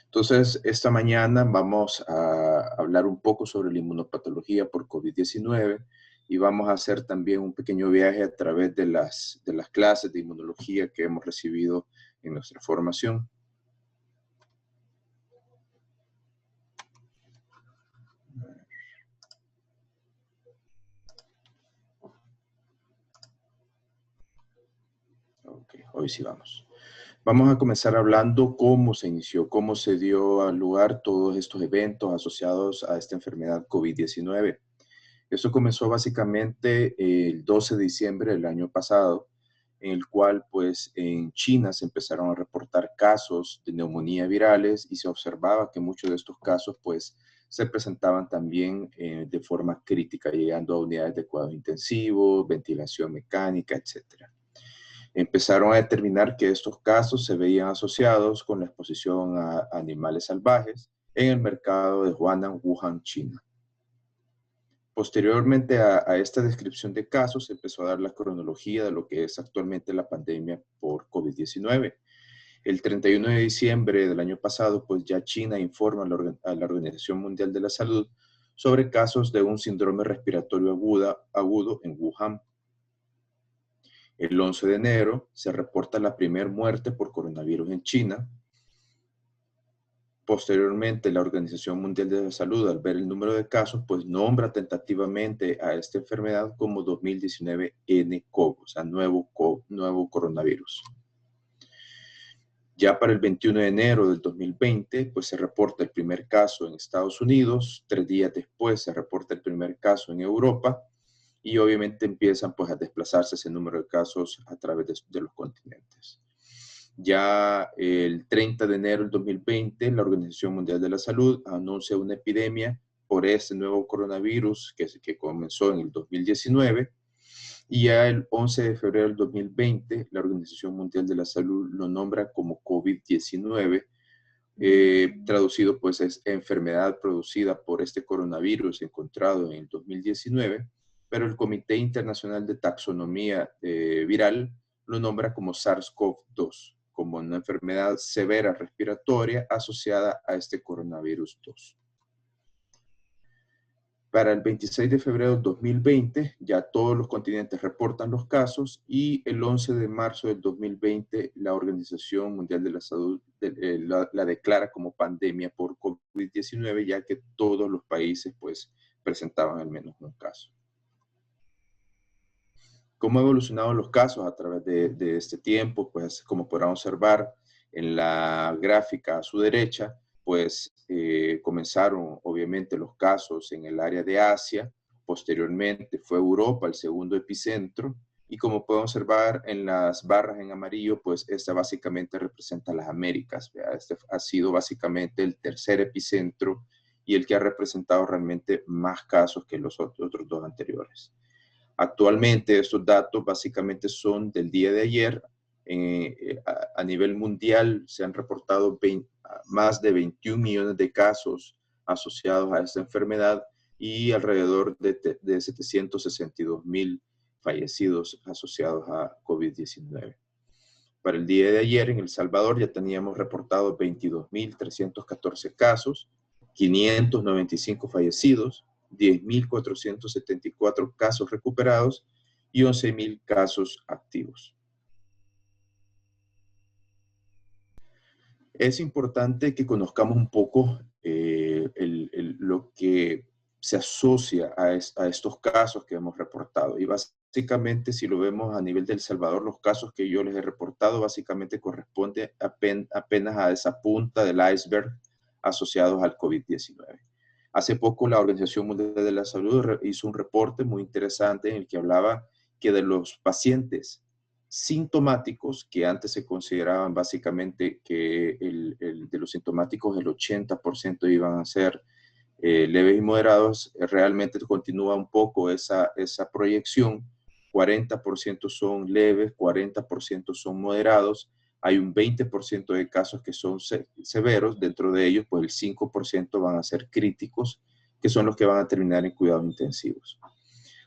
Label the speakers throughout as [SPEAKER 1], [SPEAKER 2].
[SPEAKER 1] Entonces, esta mañana vamos a hablar un poco sobre la inmunopatología por COVID-19 y vamos a hacer también un pequeño viaje a través de las clases de inmunología que hemos recibido en nuestra formación. Ok, hoy sí vamos. Vamos a comenzar hablando cómo se inició, cómo se dio a lugar todos estos eventos asociados a esta enfermedad COVID-19. Esto comenzó básicamente el 12 de diciembre del año pasado, en el cual pues en China se empezaron a reportar casos de neumonía virales y se observaba que muchos de estos casos pues se presentaban también de forma crítica, llegando a unidades de cuidado intensivo, ventilación mecánica, etcétera. Empezaron a determinar que estos casos se veían asociados con la exposición a animales salvajes en el mercado de Huanan, Wuhan, China. Posteriormente a esta descripción de casos, se empezó a dar la cronología de lo que es actualmente la pandemia por COVID-19. El 31 de diciembre del año pasado, pues ya China informa a la Organización Mundial de la Salud sobre casos de un síndrome respiratorio agudo en Wuhan. El 11 de enero se reporta la primera muerte por coronavirus en China. Posteriormente, la Organización Mundial de la Salud, al ver el número de casos, pues nombra tentativamente a esta enfermedad como 2019 nCoV, o sea, nuevo coronavirus. Ya para el 21 de enero del 2020, pues se reporta el primer caso en Estados Unidos. 3 días después se reporta el primer caso en Europa. Y obviamente empiezan pues a desplazarse ese número de casos a través de los continentes. Ya el 30 de enero del 2020, la Organización Mundial de la Salud anuncia una epidemia por este nuevo coronavirus que comenzó en el 2019. Y ya el 11 de febrero del 2020, la Organización Mundial de la Salud lo nombra como COVID-19. Traducido pues es enfermedad producida por este coronavirus encontrado en el 2019. Pero el Comité Internacional de Taxonomía Viral lo nombra como SARS-CoV-2, como una enfermedad severa respiratoria asociada a este coronavirus 2. Para el 26 de febrero de 2020, ya todos los continentes reportan los casos y el 11 de marzo del 2020, la Organización Mundial de la Salud la declara como pandemia por COVID-19, ya que todos los países pues presentaban al menos un caso. ¿Cómo han evolucionado los casos a través de este tiempo? Pues como podrán observar en la gráfica a su derecha, pues comenzaron obviamente los casos en el área de Asia, posteriormente fue Europa el segundo epicentro, y como pueden observar en las barras en amarillo, pues esta básicamente representa las Américas. ¿Verdad? Este ha sido básicamente el tercer epicentro y el que ha representado realmente más casos que los otros dos anteriores. Actualmente estos datos básicamente son del día de ayer. A nivel mundial se han reportado más de 21 millones de casos asociados a esta enfermedad y alrededor de 762,000 fallecidos asociados a COVID-19. Para el día de ayer en El Salvador ya teníamos reportados 22,314 casos, 595 fallecidos, 10,474 casos recuperados y 11,000 casos activos. Es importante que conozcamos un poco lo que se asocia a estos casos que hemos reportado. Y básicamente, si lo vemos a nivel de El Salvador, los casos que yo les he reportado básicamente corresponden apenas a esa punta del iceberg asociados al COVID-19. Hace poco la Organización Mundial de la Salud hizo un reporte muy interesante en el que hablaba que de los pacientes sintomáticos, que antes se consideraban básicamente que de los sintomáticos el 80% iban a ser leves y moderados, realmente continúa un poco esa proyección. 40% son leves, 40% son moderados. Hay un 20% de casos que son severos, dentro de ellos pues el 5% van a ser críticos, que son los que van a terminar en cuidados intensivos.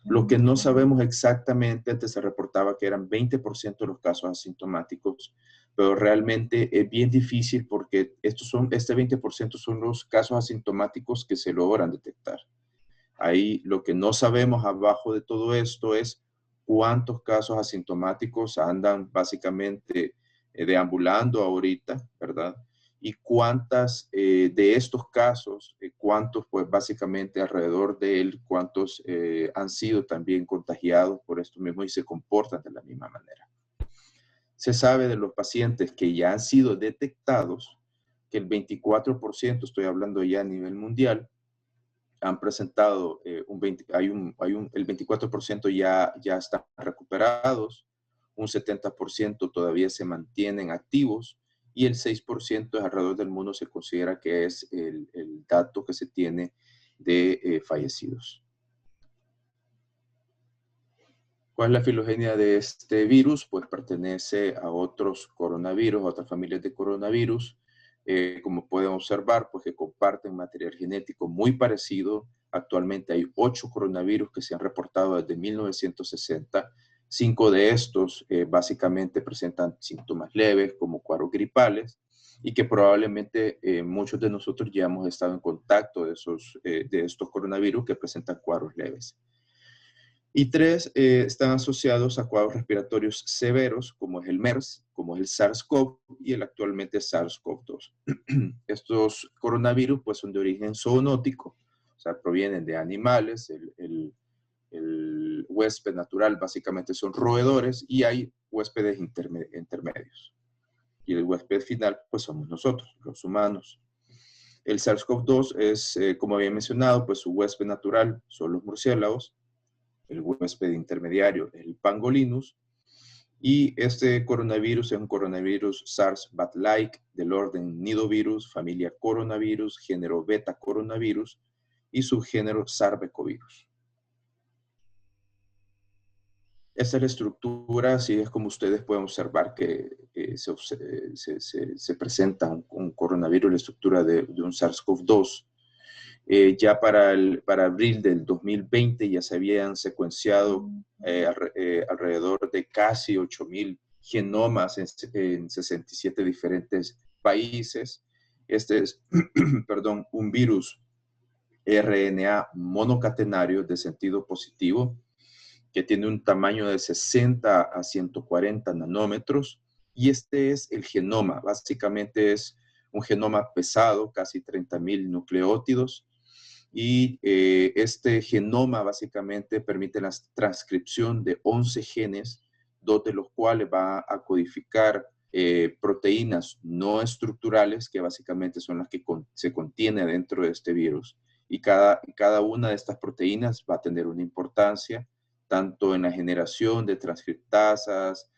[SPEAKER 1] Lo que no sabemos exactamente, antes se reportaba que eran 20% de los casos asintomáticos, pero realmente es bien difícil porque este 20% son los casos asintomáticos que se logran detectar. Ahí lo que no sabemos abajo de todo esto es cuántos casos asintomáticos andan básicamente deambulando ahorita, ¿verdad? Y cuántas de estos casos, cuántos pues básicamente alrededor de él, cuántos han sido también contagiados por esto mismo y se comportan de la misma manera. Se sabe de los pacientes que ya han sido detectados que el 24%, estoy hablando ya a nivel mundial, han presentado el 24% ya están recuperados, un 70% todavía se mantienen activos y el 6% alrededor del mundo se considera que es el dato que se tiene de fallecidos. ¿Cuál es la filogenia de este virus? Pues pertenece a otros coronavirus, a otras familias de coronavirus. Como pueden observar, pues que comparten material genético muy parecido. Actualmente hay 8 coronavirus que se han reportado desde 1960. 5 de estos básicamente presentan síntomas leves como cuadros gripales y que probablemente muchos de nosotros ya hemos estado en contacto de estos coronavirus que presentan cuadros leves. Y 3 están asociados a cuadros respiratorios severos, como es el MERS, como es el SARS-CoV y el actualmente SARS-CoV-2. Estos coronavirus pues, son de origen zoonótico, o sea, provienen de animales. El huésped natural básicamente son roedores y hay huéspedes intermedios. Y el huésped final pues somos nosotros, los humanos. El SARS-CoV-2 es, como había mencionado, pues su huésped natural son los murciélagos. El huésped intermediario, el pangolinus, y este coronavirus es un coronavirus SARS-BAT-like del orden nidovirus, familia coronavirus, género beta coronavirus y subgénero sarbecovirus. Esta es la estructura, así es como ustedes pueden observar que se presenta un coronavirus, la estructura de un SARS-CoV-2. Ya para abril del 2020 ya se habían secuenciado alrededor de casi 8,000 genomas en 67 diferentes países. Este es, perdón, un virus RNA monocatenario de sentido positivo que tiene un tamaño de 60 a 140 nanómetros y este es el genoma. Básicamente es un genoma pesado, casi 30,000 nucleótidos. Y este genoma básicamente permite la transcripción de 11 genes, 2 de los cuales va a codificar proteínas no estructurales, que básicamente son las que se contiene dentro de este virus. Y cada una de estas proteínas va a tener una importancia, tanto en la generación de transcriptasas,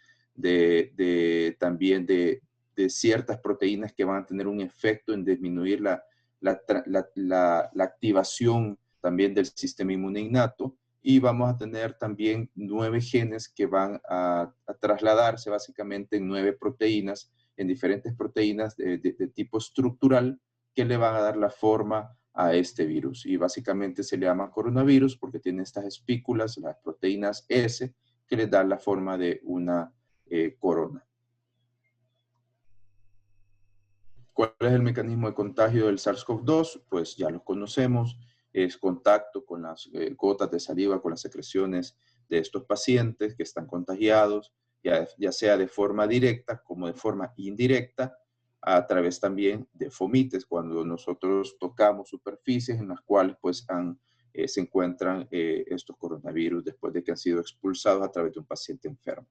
[SPEAKER 1] también de ciertas proteínas que van a tener un efecto en disminuir la activación también del sistema inmune innato, y vamos a tener también 9 genes que van a trasladarse básicamente en 9 proteínas, en diferentes proteínas de tipo estructural que le van a dar la forma a este virus. Y básicamente se le llama coronavirus porque tiene estas espículas, las proteínas S, que le dan la forma de una corona. ¿Cuál es el mecanismo de contagio del SARS-CoV-2? Pues ya lo conocemos, es contacto con las gotas de saliva, con las secreciones de estos pacientes que están contagiados, ya sea de forma directa como de forma indirecta, a través también de fomites, cuando nosotros tocamos superficies en las cuales pues se encuentran estos coronavirus después de que han sido expulsados a través de un paciente enfermo.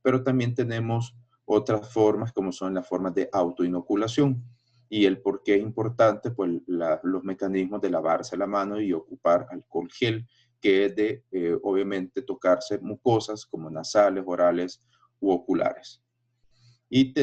[SPEAKER 1] Pero también tenemos otras formas como son las formas de autoinoculación. Y el por qué es importante, pues los mecanismos de lavarse la mano y ocupar alcohol gel, que es de, obviamente, tocarse mucosas como nasales, orales u oculares. Y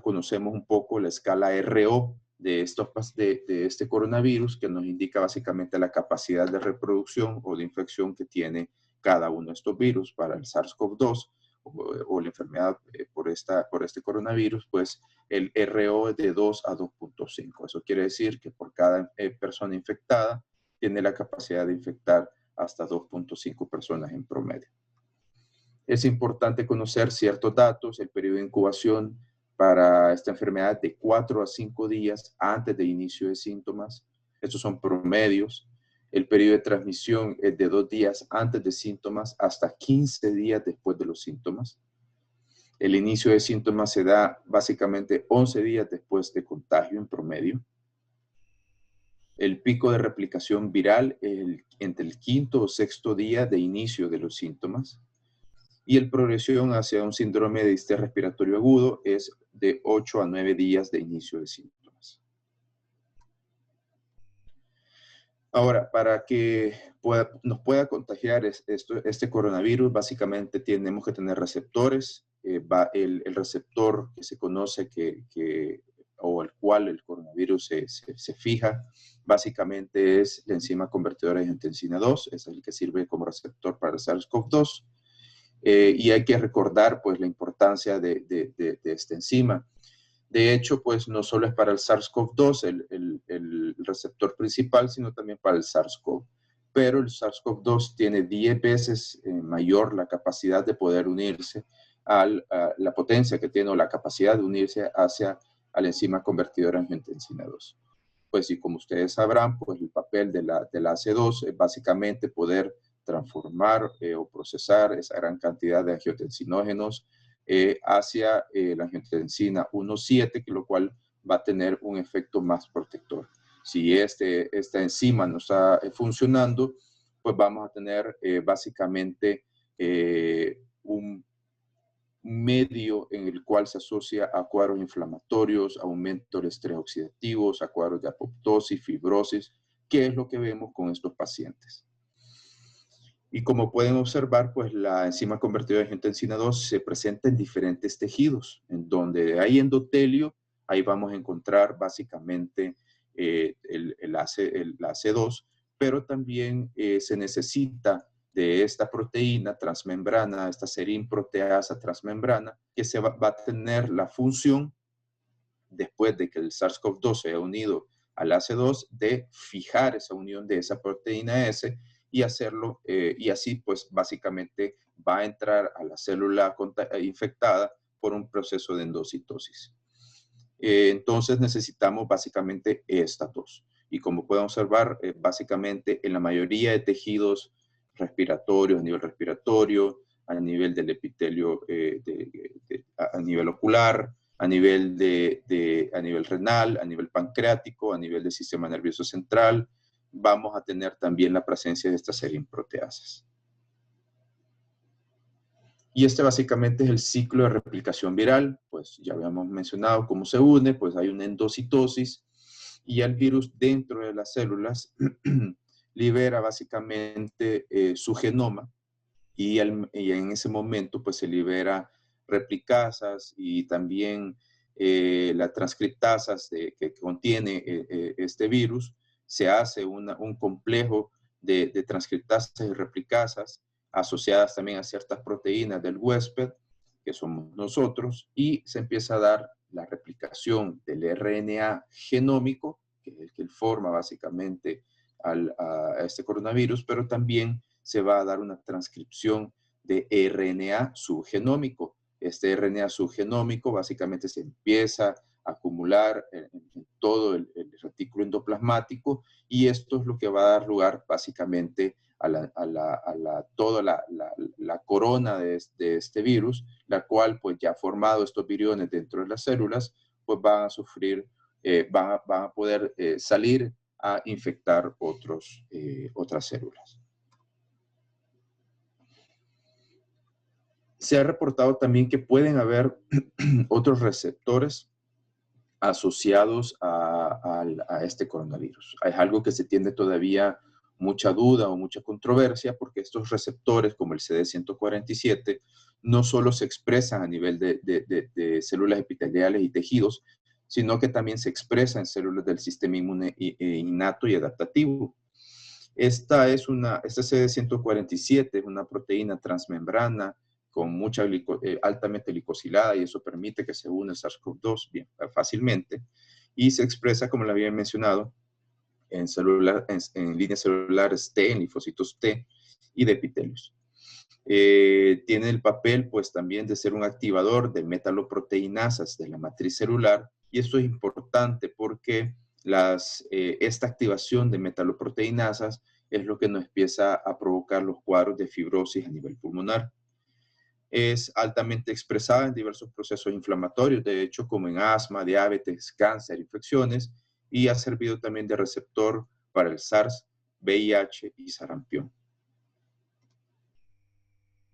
[SPEAKER 1] conocemos un poco la escala RO de este coronavirus, que nos indica básicamente la capacidad de reproducción o de infección que tiene cada uno de estos virus. Para el SARS-CoV-2 o la enfermedad por este coronavirus, pues el RO es de 2 a 2.5. Eso quiere decir que por cada persona infectada tiene la capacidad de infectar hasta 2.5 personas en promedio. Es importante conocer ciertos datos. El periodo de incubación para esta enfermedad de 4 a 5 días antes de inicio de síntomas. Estos son promedios. El periodo de transmisión es de 2 días antes de síntomas hasta 15 días después de los síntomas. El inicio de síntomas se da básicamente 11 días después de contagio en promedio. El pico de replicación viral es entre el 5º o 6º día de inicio de los síntomas. Y el progresión hacia un síndrome de distrés respiratorio agudo es de 8 a 9 días de inicio de síntomas. Ahora, para que nos pueda contagiar este coronavirus, básicamente tenemos que tener receptores. El receptor que se conoce o al cual el coronavirus se fija, básicamente es la enzima convertidora de angiotensina 2, es el que sirve como receptor para el SARS-CoV-2. Y hay que recordar pues la importancia de esta enzima. De hecho, pues no solo es para el SARS-CoV-2 el receptor principal, sino también para el SARS-CoV. Pero el SARS-CoV-2 tiene 10 veces mayor la capacidad de poder unirse a la potencia que tiene o la capacidad de unirse a la enzima convertidora en angiotensina 2. Pues y como ustedes sabrán, pues el papel de la AC2 es básicamente poder transformar o procesar esa gran cantidad de angiotensinógenos hacia la angiotensina 1,7, lo cual va a tener un efecto más protector. Si esta enzima no está funcionando, pues vamos a tener básicamente un medio en el cual se asocia a cuadros inflamatorios, aumento del estrés oxidativo, a cuadros de apoptosis, fibrosis, que es lo que vemos con estos pacientes. Y como pueden observar, pues la enzima convertidora de angiotensina 2 se presenta en diferentes tejidos, en donde hay endotelio, ahí vamos a encontrar básicamente la AC2, pero también se necesita de esta proteína transmembrana, esta serin proteasa transmembrana, que va a tener la función, después de que el SARS-CoV-2 se haya unido al AC2, de fijar esa unión de esa proteína S y hacerlo, y así pues básicamente va a entrar a la célula infectada por un proceso de endocitosis. Entonces necesitamos básicamente estas dos. Y como pueden observar, básicamente en la mayoría de tejidos respiratorios, a nivel respiratorio, a nivel del epitelio, a nivel ocular, a nivel renal, a nivel pancreático, a nivel del sistema nervioso central, vamos a tener también la presencia de estas serin proteasas. Y este básicamente es el ciclo de replicación viral. Pues ya habíamos mencionado cómo se une, pues hay una endocitosis y el virus dentro de las células libera básicamente su genoma y en ese momento pues se libera replicasas y también las transcriptasas que contiene este virus. Se hace un complejo de transcriptasas y replicasas asociadas también a ciertas proteínas del huésped, que somos nosotros, y se empieza a dar la replicación del RNA genómico, que es el que forma básicamente a este coronavirus, pero también se va a dar una transcripción de RNA subgenómico. Este RNA subgenómico básicamente se empieza a acumular en todo el retículo endoplasmático y esto es lo que va a dar lugar básicamente a toda la corona de este virus, la cual pues ya ha formado estos viriones dentro de las células, pues van a sufrir, van a poder salir a infectar otras células. Se ha reportado también que pueden haber otros receptores asociados a este coronavirus. Es algo que se tiene todavía mucha duda o mucha controversia porque estos receptores como el CD147 no solo se expresan a nivel de células epiteliales y tejidos, sino que también se expresan en células del sistema inmune innato y adaptativo. Este CD147 es una proteína transmembrana con mucha altamente glicosilada y eso permite que se une el SARS-CoV-2 bien fácilmente y se expresa, como lo había mencionado, en líneas celulares T, en linfocitos T y de epitelios. Tiene el papel pues también de ser un activador de metaloproteinasas de la matriz celular, y esto es importante porque esta activación de metaloproteinasas es lo que nos empieza a provocar los cuadros de fibrosis a nivel pulmonar. Es altamente expresada en diversos procesos inflamatorios, de hecho, como en asma, diabetes, cáncer, infecciones, y ha servido también de receptor para el SARS, VIH y sarampión.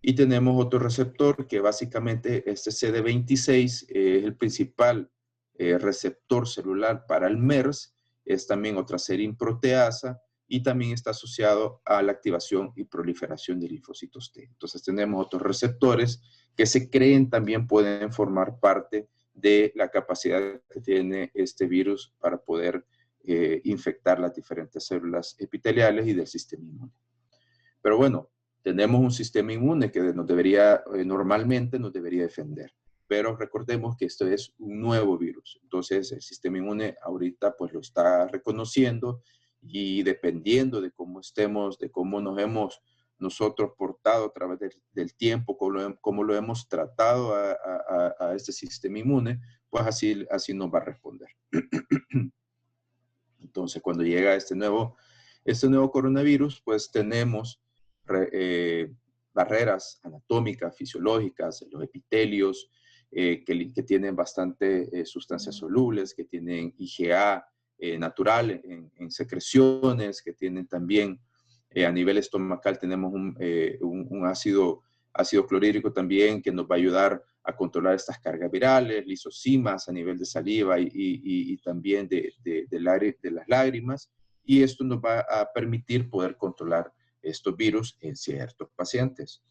[SPEAKER 1] Y tenemos otro receptor que básicamente este CD26 es el principal receptor celular para el MERS, es también otra serina proteasa y también está asociado a la activación y proliferación de linfocitos T. Entonces tenemos otros receptores que se creen también pueden formar parte de la capacidad que tiene este virus para poder infectar las diferentes células epiteliales y del sistema inmune. Pero bueno, tenemos un sistema inmune que nos debería, normalmente nos debería defender. Pero recordemos que esto es un nuevo virus. Entonces, el sistema inmune ahorita pues lo está reconociendo y dependiendo de cómo estemos, de cómo nos hemos nosotros portado a través del tiempo, cómo lo hemos tratado a este sistema inmune, pues así nos va a responder. Entonces, cuando llega este nuevo coronavirus, pues tenemos barreras anatómicas, fisiológicas, los epitelios, que tienen bastante sustancias solubles, que tienen IgA natural en secreciones, que tienen también a nivel estomacal tenemos un ácido clorhídrico también que nos va a ayudar a controlar estas cargas virales, lisosimas a nivel de saliva y también de las lágrimas. Y esto nos va a permitir poder controlar estos virus en ciertos pacientes.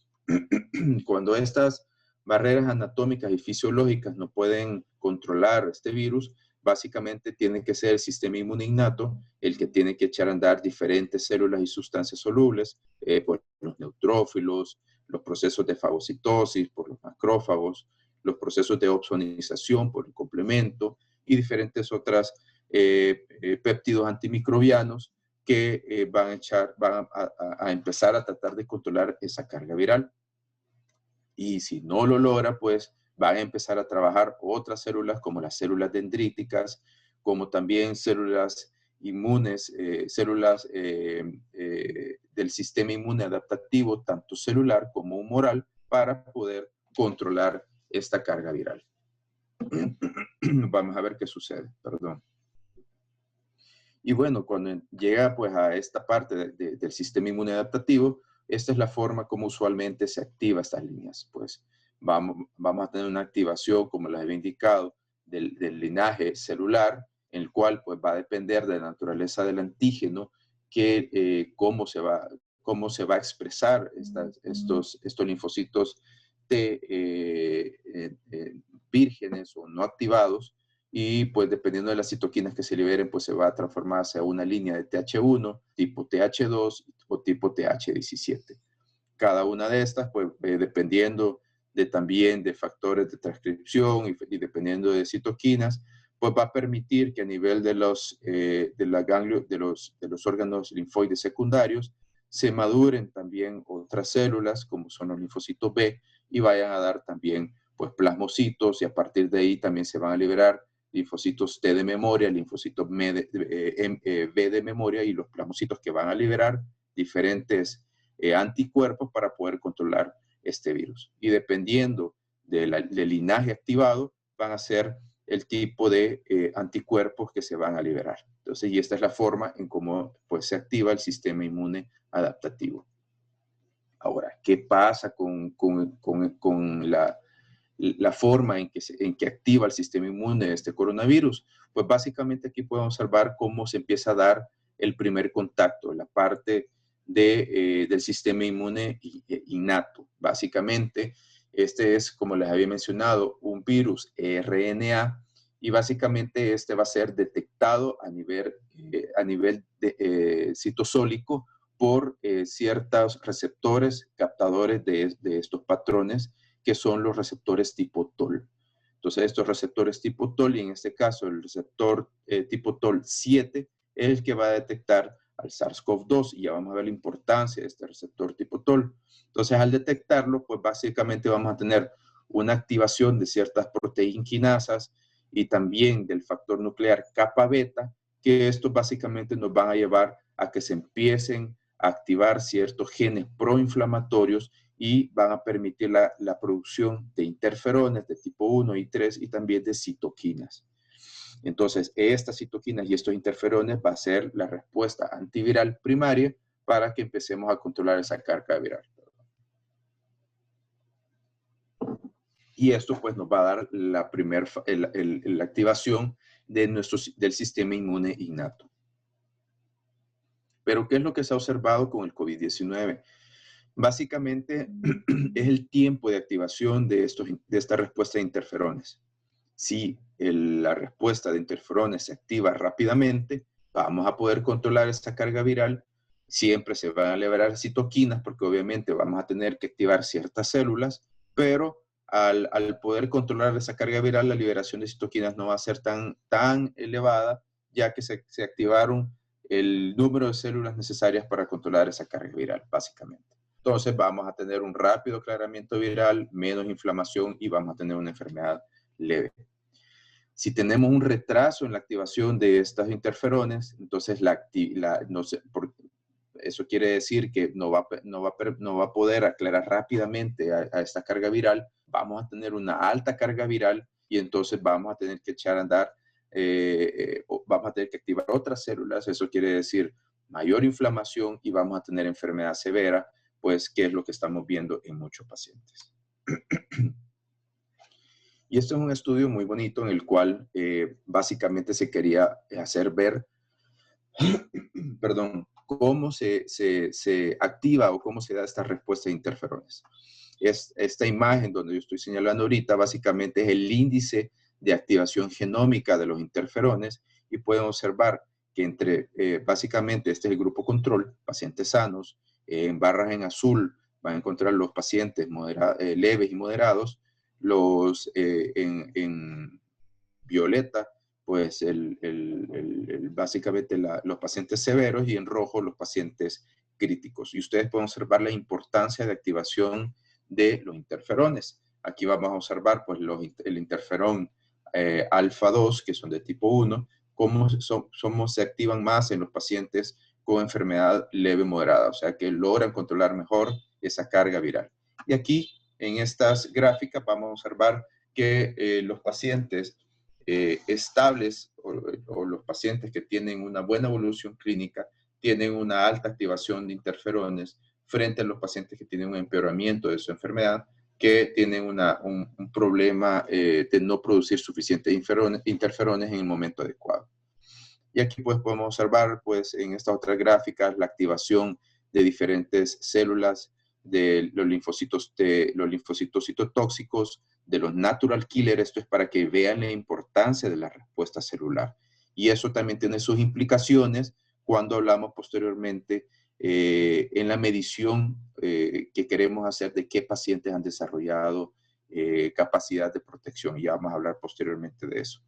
[SPEAKER 1] Cuando estas barreras anatómicas y fisiológicas no pueden controlar este virus, básicamente tiene que ser el sistema inmune innato el que tiene que echar a andar diferentes células y sustancias solubles, por los neutrófilos, los procesos de fagocitosis, por los macrófagos, los procesos de opsonización por el complemento y diferentes otras péptidos antimicrobianos que van a empezar a tratar de controlar esa carga viral. Y si no lo logra, pues van a empezar a trabajar otras células como las células dendríticas, como también células inmunes, células del sistema inmune adaptativo, tanto celular como humoral, para poder controlar esta carga viral. Vamos a ver qué sucede, perdón. Y bueno, cuando llega pues a esta parte del sistema inmune adaptativo, esta es la forma como usualmente se activa estas líneas. Pues vamos a tener una activación, como les había indicado, del linaje celular, en el cual pues va a depender de la naturaleza del antígeno, cómo se va a expresar estos linfocitos T vírgenes o no activados. Y pues dependiendo de las citoquinas que se liberen, pues se va a transformar hacia una línea de TH1, tipo TH2 o tipo TH17. Cada una de estas, pues dependiendo también de factores de transcripción y dependiendo de citoquinas, pues va a permitir que a nivel de los órganos linfoides secundarios se maduren también otras células, como son los linfocitos B, y vayan a dar también pues plasmocitos, y a partir de ahí también se van a liberar linfocitos T de memoria, linfocitos B de memoria, y los plasmocitos que van a liberar diferentes anticuerpos para poder controlar este virus. Y dependiendo del linaje activado, van a ser el tipo de anticuerpos que se van a liberar. Entonces, y esta es la forma en cómo pues, se activa el sistema inmune adaptativo. Ahora, ¿qué pasa con la forma en que activa el sistema inmune de este coronavirus? Pues básicamente aquí podemos observar cómo se empieza a dar el primer contacto, la parte del sistema inmune innato. Básicamente, este es, como les había mencionado, un virus RNA, y básicamente este va a ser detectado a nivel citosólico por ciertos receptores captadores de estos patrones, que son los receptores tipo TOL. Entonces, estos receptores tipo TOL, y en este caso el receptor tipo TOL7, es el que va a detectar al SARS-CoV-2 y ya vamos a ver la importancia de este receptor tipo TOL. Entonces, al detectarlo, pues básicamente vamos a tener una activación de ciertas proteínquinasas y también del factor nuclear kappa beta, que estos básicamente nos van a llevar a que se empiecen a activar ciertos genes proinflamatorios y van a permitir la producción de interferones de tipo 1 y 3 y también de citoquinas. Entonces, estas citoquinas y estos interferones va a ser la respuesta antiviral primaria para que empecemos a controlar esa carga viral. Y esto pues nos va a dar la activación del sistema inmune innato. Pero, ¿qué es lo que se ha observado con el COVID-19? Básicamente es el tiempo de activación de esta respuesta de interferones. Si la respuesta de interferones se activa rápidamente, vamos a poder controlar esta carga viral. Siempre se van a liberar citoquinas porque obviamente vamos a tener que activar ciertas células, pero al poder controlar esa carga viral, la liberación de citoquinas no va a ser tan elevada, ya que se activaron el número de células necesarias para controlar esa carga viral, básicamente. Entonces vamos a tener un rápido aclaramiento viral, menos inflamación y vamos a tener una enfermedad leve. Si tenemos un retraso en la activación de estas interferones, entonces eso quiere decir que no va a poder aclarar rápidamente a esta carga viral. Vamos a tener una alta carga viral y entonces vamos a tener que echar a andar, vamos a tener que activar otras células. Eso quiere decir mayor inflamación y vamos a tener enfermedad severa, pues que es lo que estamos viendo en muchos pacientes. Y esto es un estudio muy bonito en el cual básicamente se quería hacer ver, perdón, cómo se activa o cómo se da esta respuesta de interferones. Esta imagen donde yo estoy señalando ahorita básicamente es el índice de activación genómica de los interferones y pueden observar que básicamente este es el grupo control, pacientes sanos, en barras en azul van a encontrar los pacientes leves y moderados, en violeta, pues básicamente los pacientes severos y en rojo los pacientes críticos. Y ustedes pueden observar la importancia de activación de los interferones. Aquí vamos a observar pues el interferón alfa 2, que son de tipo 1, cómo se activan más en los pacientes con enfermedad leve moderada, o sea que logran controlar mejor esa carga viral. Y aquí en estas gráficas vamos a observar que los pacientes estables o los pacientes que tienen una buena evolución clínica tienen una alta activación de interferones frente a los pacientes que tienen un empeoramiento de su enfermedad, que tienen un problema de no producir suficientes interferones en el momento adecuado. Y aquí pues podemos observar pues en estas otras gráficas la activación de diferentes células de los linfocitos citotóxicos, de los natural killer. Esto es para que vean la importancia de la respuesta celular. Y eso también tiene sus implicaciones cuando hablamos posteriormente en la medición que queremos hacer de qué pacientes han desarrollado capacidad de protección. Y ya vamos a hablar posteriormente de eso.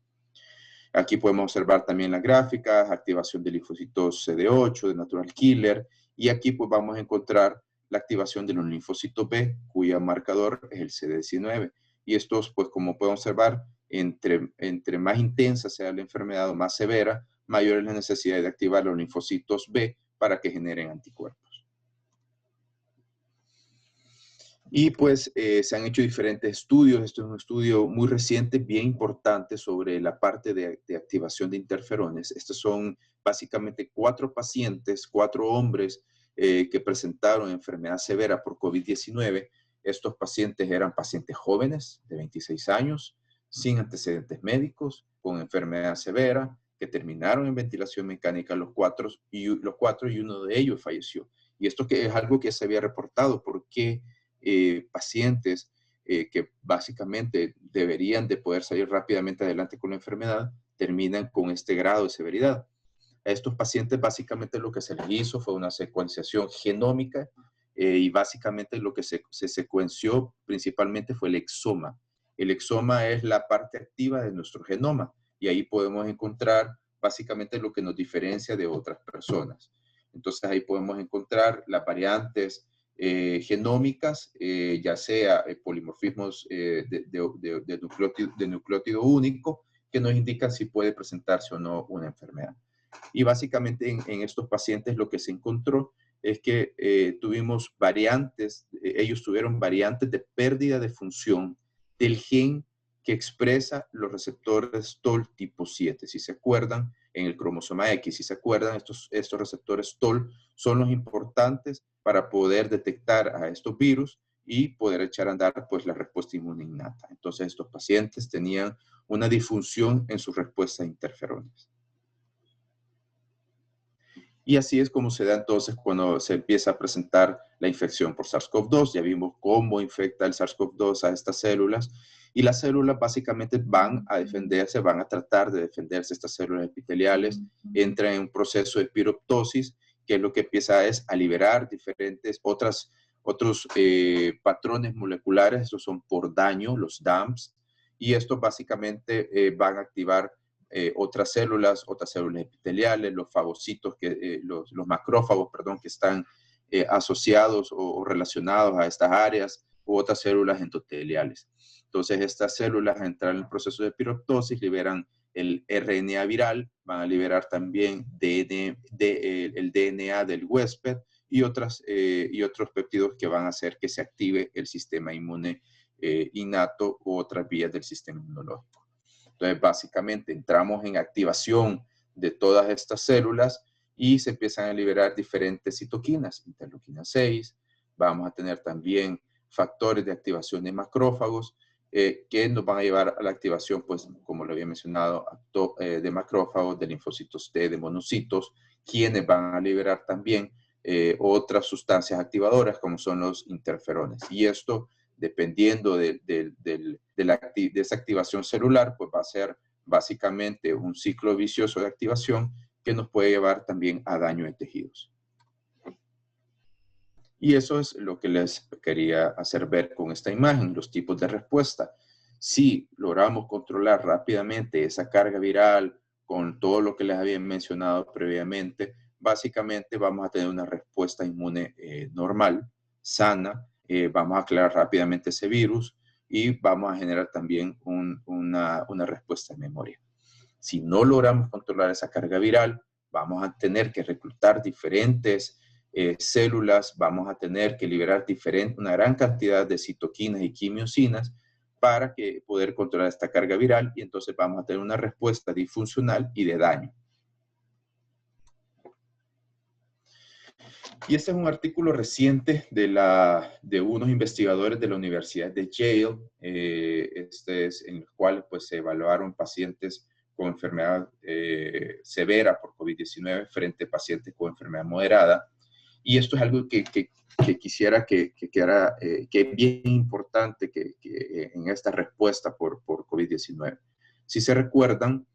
[SPEAKER 1] Aquí podemos observar también las gráficas, activación de linfocitos CD8, de natural killer, y aquí pues vamos a encontrar la activación de los linfocitos B, cuyo marcador es el CD19. Y estos, pues como pueden observar, entre más intensa sea la enfermedad o más severa, mayor es la necesidad de activar los linfocitos B para que generen anticuerpos. Y pues se han hecho diferentes estudios. Esto es un estudio muy reciente, bien importante, sobre la parte de activación de interferones. Estos son básicamente 4 pacientes, 4 hombres que presentaron enfermedad severa por COVID-19. Estos pacientes eran pacientes jóvenes de 26 años, sin antecedentes médicos, con enfermedad severa, que terminaron en ventilación mecánica los cuatro y uno de ellos falleció. Y esto que es algo que se había reportado, porque pacientes que básicamente deberían de poder salir rápidamente adelante con la enfermedad, terminan con este grado de severidad. A estos pacientes básicamente lo que se les hizo fue una secuenciación genómica y básicamente lo que se secuenció principalmente fue el exoma. El exoma es la parte activa de nuestro genoma y ahí podemos encontrar básicamente lo que nos diferencia de otras personas. Entonces ahí podemos encontrar las variantes genómicas, ya sea polimorfismos de nucleótido único, que nos indican si puede presentarse o no una enfermedad. Y básicamente en estos pacientes lo que se encontró es que tuvimos variantes, ellos tuvieron variantes de pérdida de función del gen que expresa los receptores TOL tipo 7. Si se acuerdan, en el cromosoma X, si se acuerdan, estos receptores TOL son los importantes para poder detectar a estos virus y poder echar a andar pues la respuesta inmune innata. Entonces estos pacientes tenían una disfunción en su respuesta a interferones. Y así es como se da entonces cuando se empieza a presentar la infección por SARS-CoV-2. Ya vimos cómo infecta el SARS-CoV-2 a estas células. Y las células básicamente van a defenderse, van a tratar de defenderse. Estas células epiteliales entran en un proceso de epiroptosis, que es lo que empieza a liberar diferentes otros patrones moleculares. Estos son por daño, los DAMPs. Y estos básicamente van a activar otras células epiteliales, los fagocitos, los macrófagos, perdón, que están asociados o relacionados a estas áreas, u otras células endoteliales. Entonces, estas células entran en el proceso de epiroptosis, liberan el RNA viral, van a liberar también el DNA del huésped y otros péptidos que van a hacer que se active el sistema inmune innato u otras vías del sistema inmunológico. Entonces, básicamente, entramos en activación de todas estas células y se empiezan a liberar diferentes citoquinas, interleuquina 6. Vamos a tener también factores de activación de macrófagos que nos van a llevar a la activación, pues, como lo había mencionado, de macrófagos, de linfocitos T, de monocitos, quienes van a liberar también otras sustancias activadoras, como son los interferones. Y esto, dependiendo de esa activación celular, pues va a ser básicamente un ciclo vicioso de activación que nos puede llevar también a daño en tejidos. Y eso es lo que les quería hacer ver con esta imagen, los tipos de respuesta. Si logramos controlar rápidamente esa carga viral con todo lo que les había mencionado previamente, básicamente vamos a tener una respuesta inmune normal, sana, vamos a aclarar rápidamente ese virus y vamos a generar también una respuesta de memoria. Si no logramos controlar esa carga viral, vamos a tener que reclutar diferentes células, vamos a tener que liberar una gran cantidad de citoquinas y quimiosinas para poder controlar esta carga viral y entonces vamos a tener una respuesta disfuncional y de daño. Y este es un artículo reciente de unos investigadores de la Universidad de Yale, en los cuales pues, se evaluaron pacientes con enfermedad severa por COVID-19 frente a pacientes con enfermedad moderada. Y esto es algo que quisiera que es bien importante en esta respuesta por COVID-19. Si se recuerdan,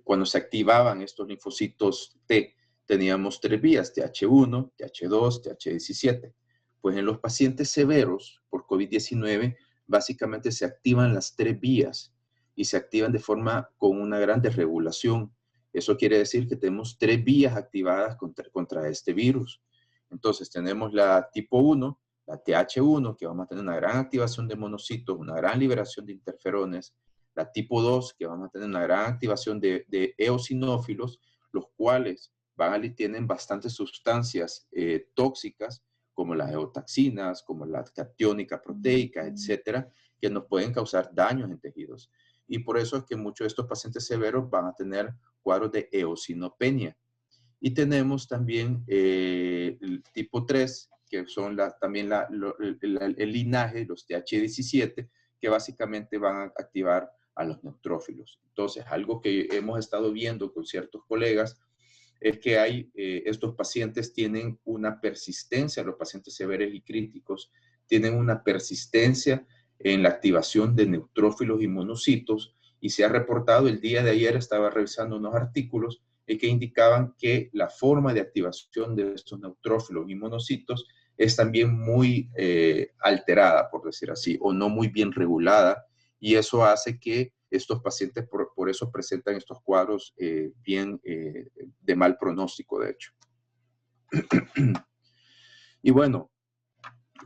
[SPEAKER 1] cuando se activaban estos linfocitos T, teníamos 3 vías, TH1, TH2, TH17. Pues en los pacientes severos por COVID-19, básicamente se activan las 3 vías y se activan de forma con una gran desregulación. Eso quiere decir que tenemos 3 vías activadas contra este virus. Entonces tenemos la tipo 1, la TH1, que vamos a tener una gran activación de monocitos, una gran liberación de interferones. La tipo 2, que vamos a tener una gran activación de eosinófilos, los cuales tienen bastantes sustancias tóxicas, como las eotaxinas, como la catiónica proteica, etcétera, que nos pueden causar daños en tejidos. Y por eso es que muchos de estos pacientes severos van a tener cuadros de eosinopenia. Y tenemos también el tipo 3, que son también el linaje, los TH17, que básicamente van a activar a los neutrófilos. Entonces, algo que hemos estado viendo con ciertos colegas es que estos pacientes tienen una persistencia, los pacientes severos y críticos tienen una persistencia en la activación de neutrófilos y monocitos, y se ha reportado, el día de ayer estaba revisando unos artículos que indicaban que la forma de activación de estos neutrófilos y monocitos es también muy alterada, por decir así, o no muy bien regulada, y eso hace que estos pacientes, por por eso presentan estos cuadros bien de mal pronóstico, de hecho. Y bueno,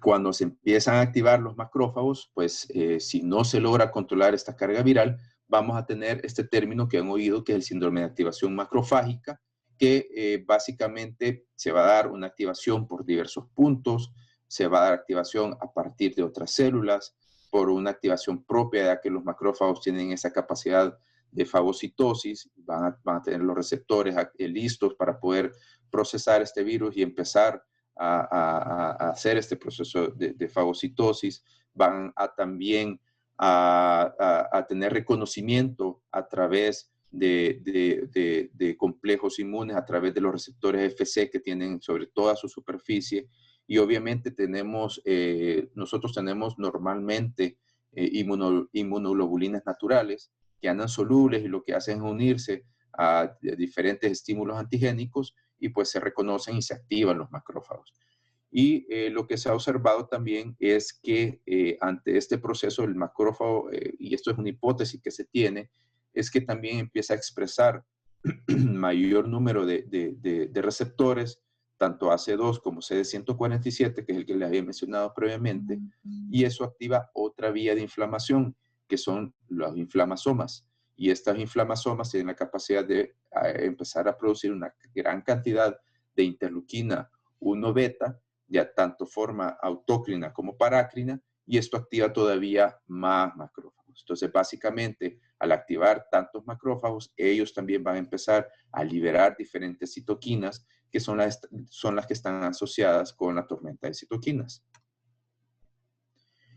[SPEAKER 1] cuando se empiezan a activar los macrófagos, pues si no se logra controlar esta carga viral, vamos a tener este término que han oído, que es el síndrome de activación macrofágica, que básicamente se va a dar una activación por diversos puntos, se va a dar activación a partir de otras células, por una activación propia, ya que los macrófagos tienen esa capacidad de fagocitosis, van a tener los receptores listos para poder procesar este virus y empezar a hacer este proceso de fagocitosis, van a también a tener reconocimiento a través de complejos inmunes, a través de los receptores FC que tienen sobre toda su superficie. Y obviamente nosotros tenemos normalmente inmunoglobulinas naturales que andan solubles y lo que hacen es unirse a diferentes estímulos antigénicos y pues se reconocen y se activan los macrófagos. Y lo que se ha observado también es que ante este proceso el macrófago, y esto es una hipótesis que se tiene, es que también empieza a expresar mayor número de receptores, tanto AC2 como CD147, que es el que les había mencionado previamente, y eso activa otra vía de inflamación, que son los inflamasomas. Y estas inflamasomas tienen la capacidad de empezar a producir una gran cantidad de interleuquina 1 beta, de tanto forma autócrina como parácrina, y esto activa todavía más macrófagos. Entonces, básicamente, al activar tantos macrófagos, ellos también van a empezar a liberar diferentes citoquinas, que son las que están asociadas con la tormenta de citoquinas.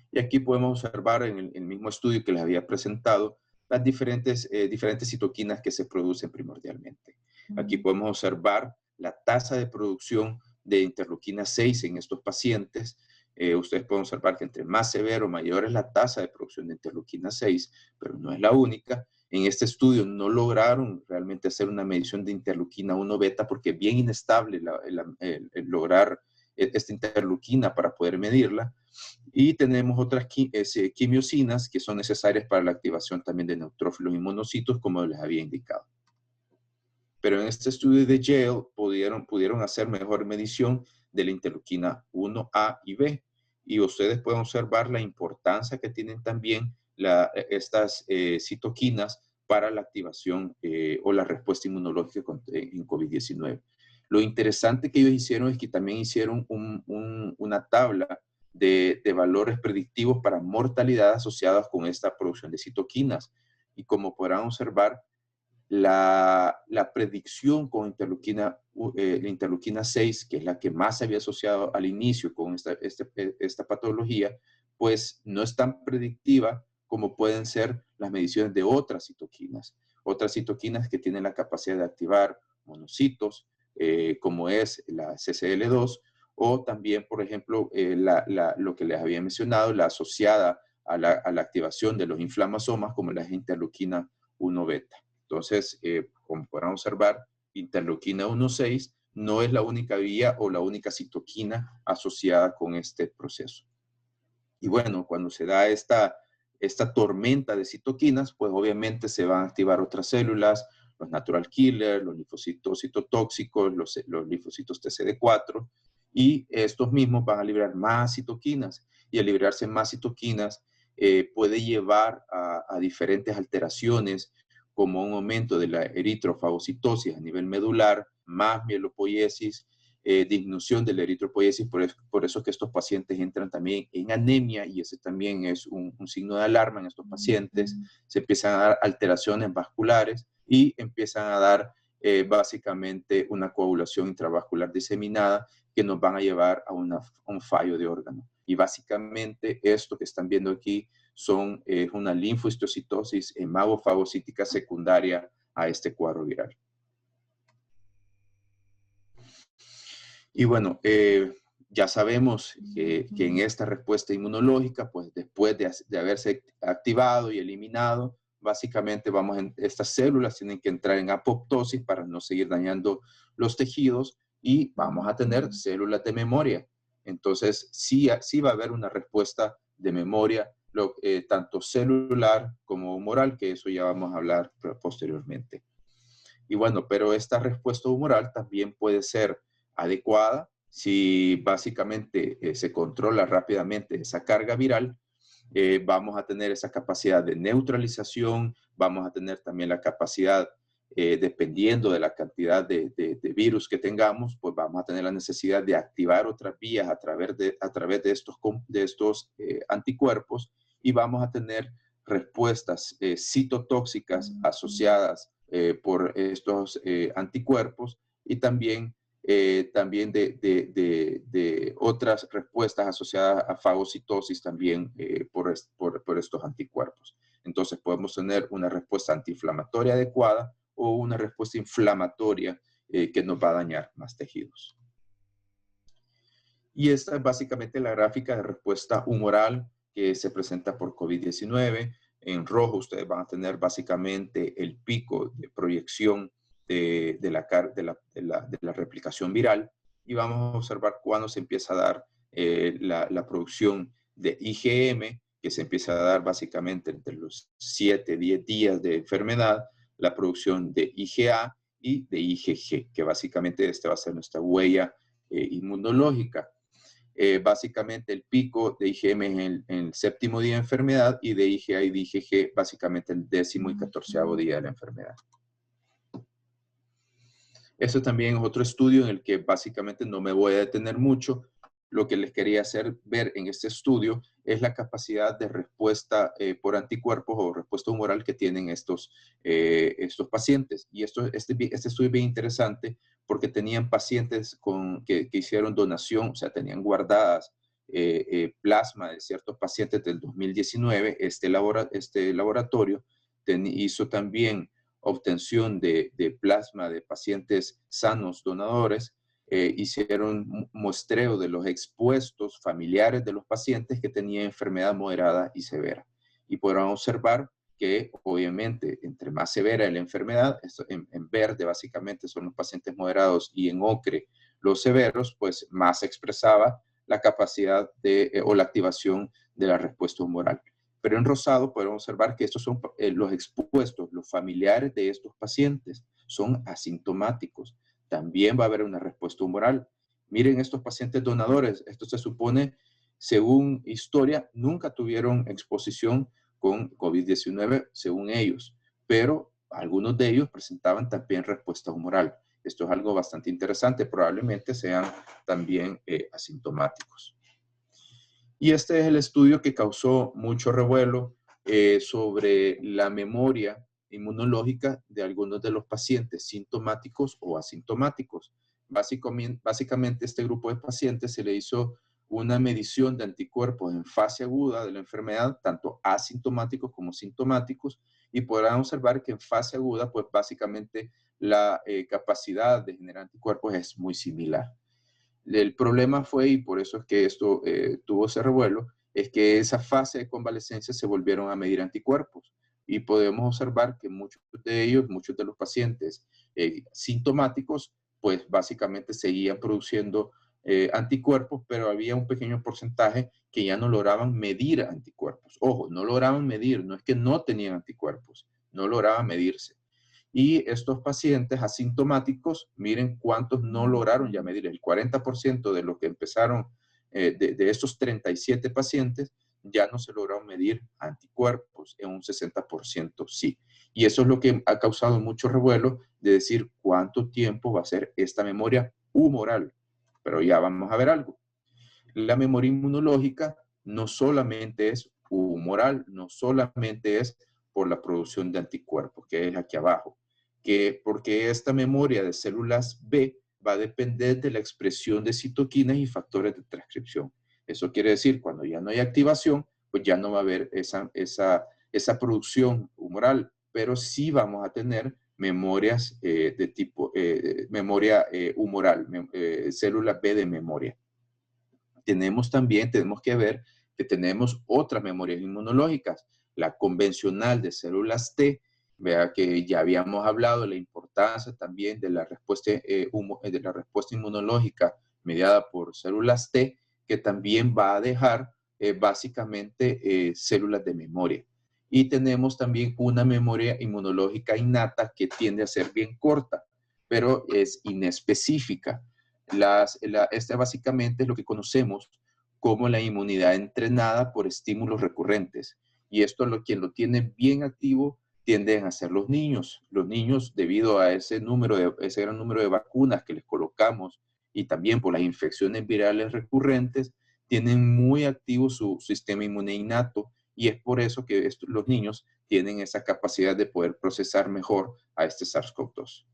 [SPEAKER 1] Y aquí podemos observar en el mismo estudio que les había presentado las diferentes citoquinas que se producen primordialmente. Aquí podemos observar la tasa de producción de interleuquina 6 en estos pacientes. Ustedes pueden observar que entre más severo, mayor es la tasa de producción de interleuquina 6, pero no es la única. En este estudio no lograron realmente hacer una medición de interleuquina 1 beta porque es bien inestable el lograr esta interleuquina para poder medirla. Y tenemos otras quimiosinas que son necesarias para la activación también de neutrófilos y monocitos, como les había indicado. Pero en este estudio de Yale pudieron hacer mejor medición de la interleuquina 1A y B. Y ustedes pueden observar la importancia que tienen también estas citoquinas para la activación o la respuesta inmunológica en COVID-19. Lo interesante que ellos hicieron es que también hicieron una tabla de valores predictivos para mortalidad asociados con esta producción de citoquinas. Y como podrán observar, la predicción con la interleuquina 6, que es la que más se había asociado al inicio con esta patología, pues no es tan predictiva como pueden ser las mediciones de otras citoquinas que tienen la capacidad de activar monocitos, como es la CCL2, o también, por ejemplo, lo que les había mencionado, la asociada a la activación de los inflamasomas, como la interleuquina 1 beta. Entonces, como podrán observar, interleuquina 1,6 no es la única vía o la única citoquina asociada con este proceso. Y bueno, cuando se da esta tormenta de citoquinas, pues obviamente se van a activar otras células, los natural killers, los linfocitos citotóxicos, los linfocitos TCD4, y estos mismos van a liberar más citoquinas. Y al liberarse más citoquinas, puede llevar a diferentes alteraciones, como un aumento de la eritrofagocitosis a nivel medular, más mielopoiesis, disminución de la eritropoiesis, por eso que estos pacientes entran también en anemia, y ese también es un signo de alarma en estos pacientes. Se empiezan a dar alteraciones vasculares y empiezan a dar básicamente una coagulación intravascular diseminada que nos van a llevar a un fallo de órgano. Y básicamente esto que están viendo aquí es una linfohistocitosis hemagofagocítica secundaria a este cuadro viral. Y bueno, ya sabemos que en esta respuesta inmunológica, pues después de haberse activado y eliminado, básicamente estas células tienen que entrar en apoptosis para no seguir dañando los tejidos, y vamos a tener células de memoria. Entonces, sí va a haber una respuesta de memoria tanto celular como humoral, que eso ya vamos a hablar posteriormente. Y bueno, pero esta respuesta humoral también puede ser adecuada si básicamente se controla rápidamente esa carga viral. Vamos a tener esa capacidad de neutralización, vamos a tener también la capacidad, dependiendo de la cantidad de virus que tengamos, pues vamos a tener la necesidad de activar otras vías a través de estos anticuerpos, y vamos a tener respuestas citotóxicas asociadas por estos anticuerpos, y también de otras respuestas asociadas a fagocitosis también por estos anticuerpos. Entonces podemos tener una respuesta antiinflamatoria adecuada o una respuesta inflamatoria que nos va a dañar más tejidos. Y esta es básicamente la gráfica de respuesta humoral que se presenta por COVID-19. En rojo ustedes van a tener básicamente el pico de proyección de la replicación viral, y vamos a observar cuándo se empieza a dar la producción de IgM, que se empieza a dar básicamente entre los 7, 10 días de enfermedad, la producción de IgA y de IgG, que básicamente esta va a ser nuestra huella inmunológica. Básicamente el pico de IgM es en el 7º día de enfermedad, y de IgA y de IgG básicamente el 10º y 14º día de la enfermedad. Eso también es otro estudio en el que básicamente no me voy a detener mucho. Lo que les quería hacer ver en este estudio es la capacidad de respuesta por anticuerpos o respuesta humoral que tienen estos pacientes. Y este estudio es bien interesante porque tenían pacientes que hicieron donación, o sea, tenían guardadas plasma de ciertos pacientes del 2019. Este laboratorio hizo también obtención de plasma de pacientes sanos donadores. Hicieron muestreo de los expuestos familiares de los pacientes que tenían enfermedad moderada y severa. Y podrán observar que obviamente entre más severa es la enfermedad, en verde básicamente son los pacientes moderados y en ocre los severos, pues más se expresaba la capacidad o la activación de la respuesta humoral. Pero en rosado podemos observar que estos son los expuestos, los familiares de estos pacientes, son asintomáticos. También va a haber una respuesta humoral. Miren estos pacientes donadores, esto se supone, según historia, nunca tuvieron exposición con COVID-19, según ellos, pero algunos de ellos presentaban también respuesta humoral. Esto es algo bastante interesante, probablemente sean también asintomáticos. Y este es el estudio que causó mucho revuelo sobre la memoria inmunológica de algunos de los pacientes sintomáticos o asintomáticos. Básicamente este grupo de pacientes se le hizo una medición de anticuerpos en fase aguda de la enfermedad, tanto asintomáticos como sintomáticos, y podrán observar que en fase aguda, pues básicamente la capacidad de generar anticuerpos es muy similar. El problema fue, y por eso es que esto tuvo ese revuelo, es que esa fase de convalescencia se volvieron a medir anticuerpos, y podemos observar que muchos de ellos, muchos de los pacientes sintomáticos, pues básicamente seguían produciendo anticuerpos, pero había un pequeño porcentaje que ya no lograban medir anticuerpos. Ojo, no lograban medir, no es que no tenían anticuerpos, no lograban medirse. Y estos pacientes asintomáticos, miren cuántos no lograron ya medir. El 40% de los que empezaron, de estos 37 pacientes, ya no se lograron medir anticuerpos, en un 60% sí. Y eso es lo que ha causado mucho revuelo de decir cuánto tiempo va a ser esta memoria humoral. Pero ya vamos a ver algo. La memoria inmunológica no solamente es humoral, no solamente es por la producción de anticuerpos, que es aquí abajo, porque esta memoria de células B va a depender de la expresión de citoquinas y factores de transcripción. Eso quiere decir, cuando ya no hay activación, pues ya no va a haber esa producción humoral, pero sí vamos a tener memorias de tipo, memoria humoral, células B de memoria. Tenemos que ver que tenemos otras memorias inmunológicas, la convencional de células T. Vea que ya habíamos hablado de la importancia también de la respuesta inmunológica mediada por células T, que también va a dejar básicamente células de memoria. Y tenemos también una memoria inmunológica innata que tiende a ser bien corta, pero es inespecífica. Esta básicamente es lo que conocemos como la inmunidad entrenada por estímulos recurrentes. Y esto quien lo tiene bien activo tienden a ser los niños. Los niños, debido a ese gran número de vacunas que les colocamos y también por las infecciones virales recurrentes, tienen muy activo su sistema inmune innato, y es por eso que los niños tienen esa capacidad de poder procesar mejor a este SARS-CoV-2.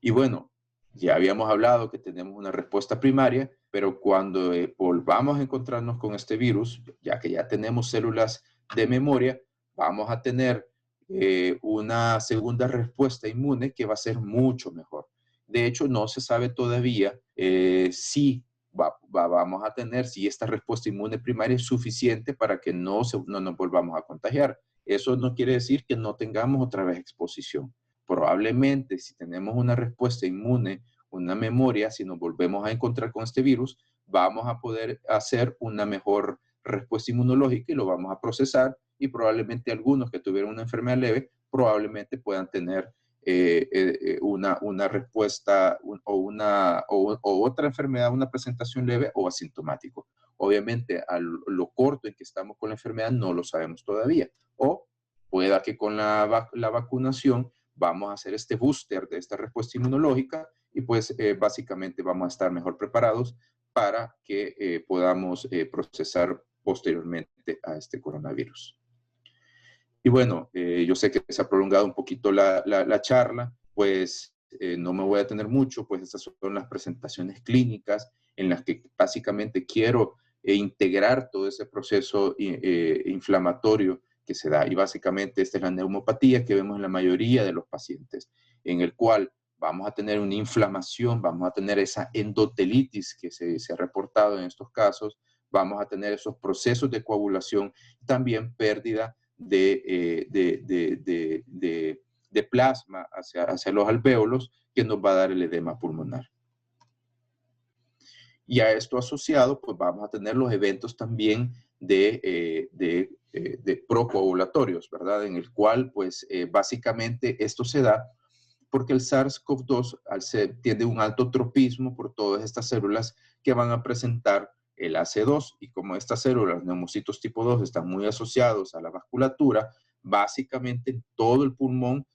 [SPEAKER 1] Y bueno, ya habíamos hablado que tenemos una respuesta primaria, pero cuando volvamos a encontrarnos con este virus, ya que ya tenemos células de memoria, vamos a tener una segunda respuesta inmune que va a ser mucho mejor. De hecho, no se sabe todavía si vamos a tener, si esta respuesta inmune primaria es suficiente para que no nos volvamos a contagiar. Eso no quiere decir que no tengamos otra vez exposición. Probablemente si tenemos una respuesta inmune, una memoria, si nos volvemos a encontrar con este virus, vamos a poder hacer una mejor respuesta inmunológica y lo vamos a procesar, y probablemente algunos que tuvieron una enfermedad leve probablemente puedan tener una respuesta o otra enfermedad, una presentación leve o asintomático. Obviamente, a lo corto en que estamos con la enfermedad no lo sabemos todavía. O pueda que con la vacunación vamos a hacer este booster de esta respuesta inmunológica y pues básicamente vamos a estar mejor preparados para que podamos procesar posteriormente a este coronavirus. Y bueno, yo sé que se ha prolongado un poquito la charla, pues no me voy a detener mucho, pues estas son las presentaciones clínicas en las que básicamente quiero integrar todo ese proceso inflamatorio que se da. Y básicamente esta es la neumopatía que vemos en la mayoría de los pacientes, en el cual vamos a tener una inflamación, vamos a tener esa endotelitis que se ha reportado en estos casos, vamos a tener esos procesos de coagulación, también pérdida de plasma hacia los alvéolos, que nos va a dar el edema pulmonar. Y a esto asociado, pues vamos a tener los eventos también de procoagulatorios, ¿verdad? En el cual, pues, básicamente esto se da porque el SARS-CoV-2 tiene un alto tropismo por todas estas células que van a presentar el AC2, y como estas células, neumocitos tipo 2, están muy asociados a la vasculatura, básicamente todo el pulmón,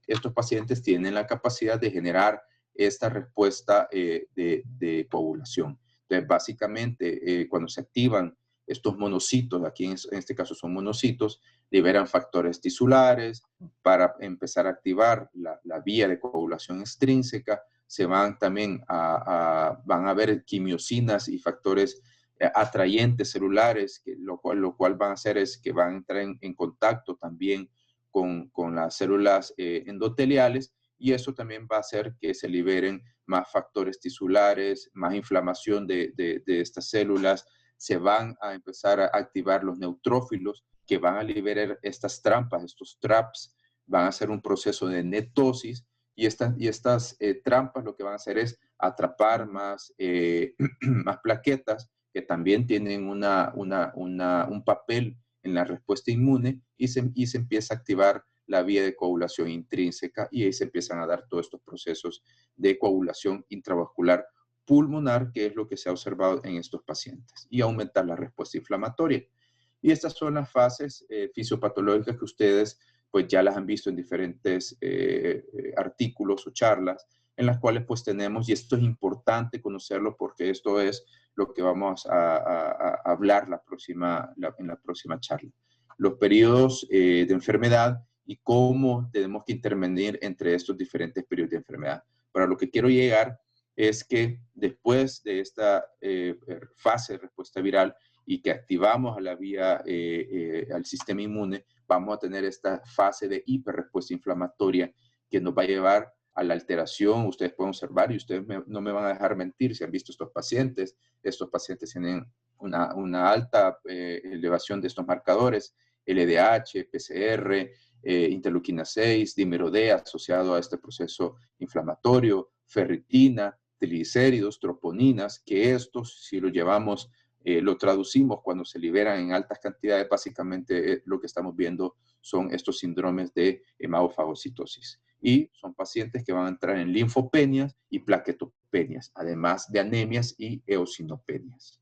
[SPEAKER 1] estos pacientes tienen la capacidad de generar esta respuesta de coagulación. Entonces, básicamente, cuando se activan estos monocitos, aquí en este caso son monocitos, liberan factores tisulares para empezar a activar la vía de coagulación extrínseca. Se van también van a haber quimiosinas y factores atrayentes celulares, que lo cual van a hacer es que van a entrar en contacto también con las células endoteliales, y eso también va a hacer que se liberen más factores tisulares, más inflamación de estas células. Se van a empezar a activar los neutrófilos, que van a liberar estas trampas, estos traps, van a hacer un proceso de netosis, y estas trampas lo que van a hacer es atrapar más plaquetas que también tienen un papel en la respuesta inmune, y se empieza a activar la vía de coagulación intrínseca, y ahí se empiezan a dar todos estos procesos de coagulación intravascular pulmonar, que es lo que se ha observado en estos pacientes, y aumentar la respuesta inflamatoria. Y estas son las fases fisiopatológicas que ustedes pues ya las han visto en diferentes artículos o charlas, en las cuales pues tenemos, y esto es importante conocerlo porque esto es lo que vamos a hablar en la próxima charla. Los periodos de enfermedad y cómo tenemos que intervenir entre estos diferentes periodos de enfermedad. Para lo que quiero llegar es que después de esta fase de respuesta viral y que activamos a la vía, al sistema inmune, vamos a tener esta fase de hiperrespuesta inflamatoria que nos va a llevar a la alteración. Ustedes pueden observar, y ustedes no me van a dejar mentir si han visto estos pacientes tienen una alta elevación de estos marcadores, LDH, PCR, interleuquina 6, dímero D asociado a este proceso inflamatorio, ferritina, triglicéridos, troponinas, que estos, si los llevamos lo traducimos cuando se liberan en altas cantidades, básicamente lo que estamos viendo son estos síndromes de hemafagocitosis. Y son pacientes que van a entrar en linfopenias y plaquetopenias, además de anemias y eosinopenias.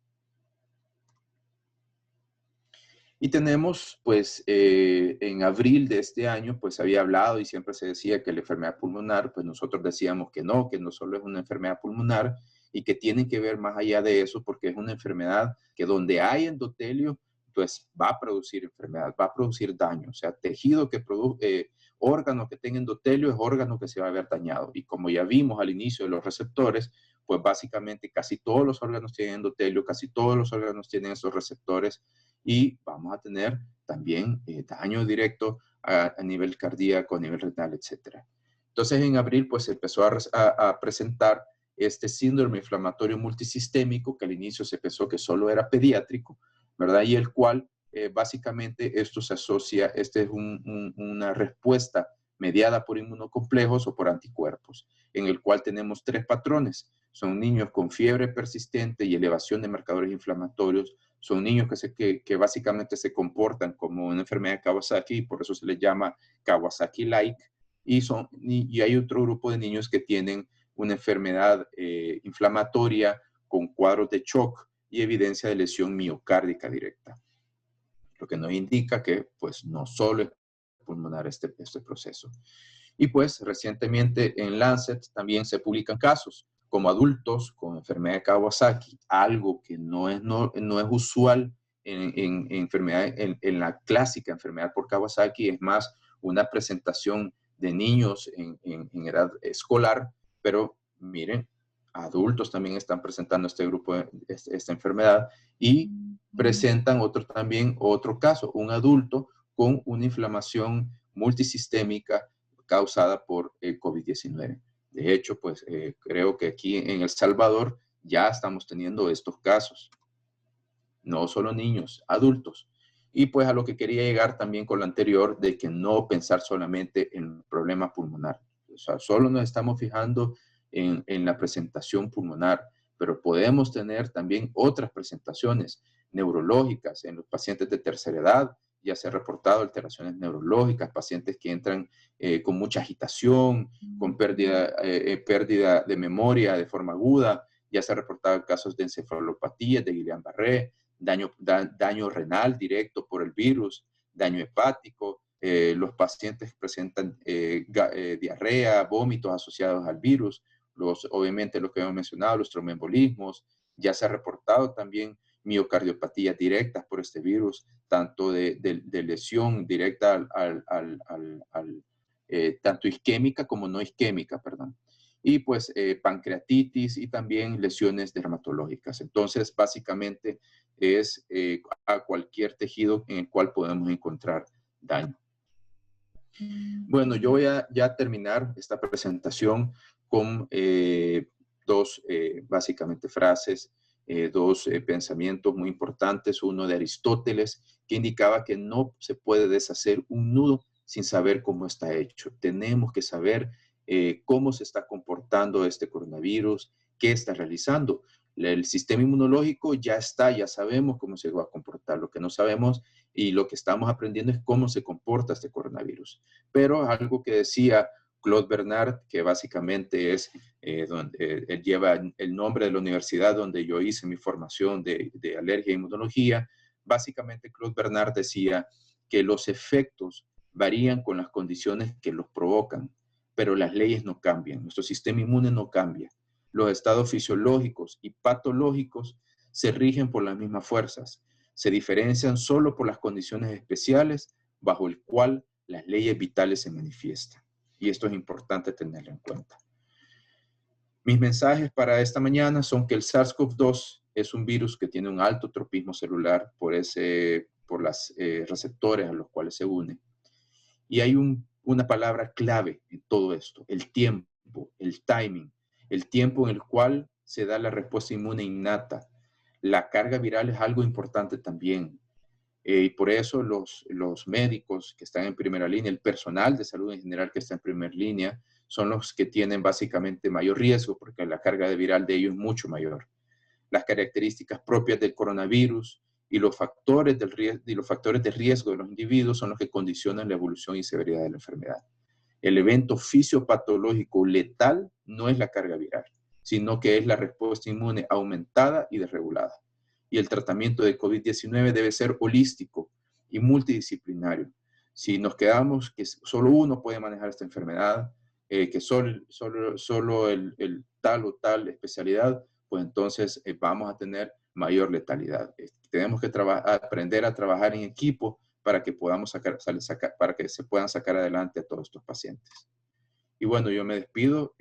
[SPEAKER 1] Y tenemos, pues, en abril de este año, pues había hablado y siempre se decía que la enfermedad pulmonar, pues nosotros decíamos que no solo es una enfermedad pulmonar y que tienen que ver más allá de eso porque es una enfermedad que donde hay endotelio, pues va a producir enfermedad, va a producir daño. O sea, tejido que produce, órgano que tenga endotelio es órgano que se va a ver dañado. Y como ya vimos al inicio de los receptores, pues básicamente casi todos los órganos tienen endotelio, casi todos los órganos tienen esos receptores y vamos a tener también daño directo a nivel cardíaco, a nivel renal, etc. Entonces, en abril, pues, se empezó a presentar este síndrome inflamatorio multisistémico, que al inicio se pensó que solo era pediátrico, ¿verdad? Y el cual, básicamente, esto se asocia, es una respuesta mediada por inmunocomplejos o por anticuerpos, en el cual tenemos tres patrones. Son niños con fiebre persistente y elevación de marcadores inflamatorios. Son niños que básicamente se comportan como una enfermedad de Kawasaki y por eso se les llama Kawasaki-like. Y hay otro grupo de niños que tienen una enfermedad inflamatoria con cuadros de shock y evidencia de lesión miocárdica directa. Lo que nos indica que pues no solo es pulmonar este proceso. Y pues recientemente en Lancet también se publican casos como adultos con enfermedad de Kawasaki, algo que no es usual en la clásica enfermedad por Kawasaki, es más una presentación de niños en edad escolar, pero miren, adultos también están presentando este grupo, esta enfermedad y presentan otro caso, un adulto con una inflamación multisistémica causada por el COVID-19. De hecho, pues creo que aquí en El Salvador ya estamos teniendo estos casos. No solo niños, adultos. Y pues a lo que quería llegar también con lo anterior, de que no pensar solamente en el problema pulmonar. O sea, solo nos estamos fijando en la presentación pulmonar, pero podemos tener también otras presentaciones neurológicas en los pacientes de tercera edad. Ya se ha reportado alteraciones neurológicas, pacientes que entran con mucha agitación, con pérdida de memoria de forma aguda. Ya se han reportado casos de encefalopatía, de Guillain-Barré, daño renal directo por el virus, daño hepático. Los pacientes presentan diarrea, vómitos asociados al virus. Obviamente, lo que hemos mencionado, los tromboembolismos. Ya se ha reportado también miocardiopatías directas por este virus, tanto de lesión directa tanto isquémica como no isquémica, perdón. Y pues pancreatitis y también lesiones dermatológicas. Entonces, básicamente es a cualquier tejido en el cual podemos encontrar daño. Bueno, yo voy a ya terminar esta presentación con dos, básicamente, frases, dos pensamientos muy importantes. Uno de Aristóteles, que indicaba que no se puede deshacer un nudo sin saber cómo está hecho. Tenemos que saber cómo se está comportando este coronavirus, qué está realizando. El sistema inmunológico ya está, ya sabemos cómo se va a comportar. Lo que no sabemos y lo que estamos aprendiendo es cómo se comporta este coronavirus. Pero algo que decía Claude Bernard, que básicamente es él lleva el nombre de la universidad donde yo hice mi formación de alergia e inmunología. Básicamente Claude Bernard decía que los efectos varían con las condiciones que los provocan, pero las leyes no cambian, nuestro sistema inmune no cambia. Los estados fisiológicos y patológicos se rigen por las mismas fuerzas, se diferencian solo por las condiciones especiales bajo el cual las leyes vitales se manifiestan. Y esto es importante tenerlo en cuenta. Mis mensajes para esta mañana son que el SARS-CoV-2 es un virus que tiene un alto tropismo celular por los receptores a los cuales se une. Y hay una palabra clave en todo esto, el tiempo, el timing, el tiempo en el cual se da la respuesta inmune innata. La carga viral es algo importante también. Y por eso los médicos que están en primera línea, el personal de salud en general que está en primera línea, son los que tienen básicamente mayor riesgo porque la carga de viral de ellos es mucho mayor. las características propias del coronavirus y los factores de riesgo de los individuos son los que condicionan la evolución y severidad de la enfermedad. El evento fisiopatológico letal no es la carga viral, sino que es la respuesta inmune aumentada y desregulada. Y el tratamiento de COVID-19 debe ser holístico y multidisciplinario. Si nos quedamos que solo uno puede manejar esta enfermedad, que solo el tal o tal especialidad, pues entonces vamos a tener mayor letalidad. Tenemos que aprender a trabajar en equipo para que podamos para que se puedan sacar adelante a todos estos pacientes. Y bueno, yo me despido,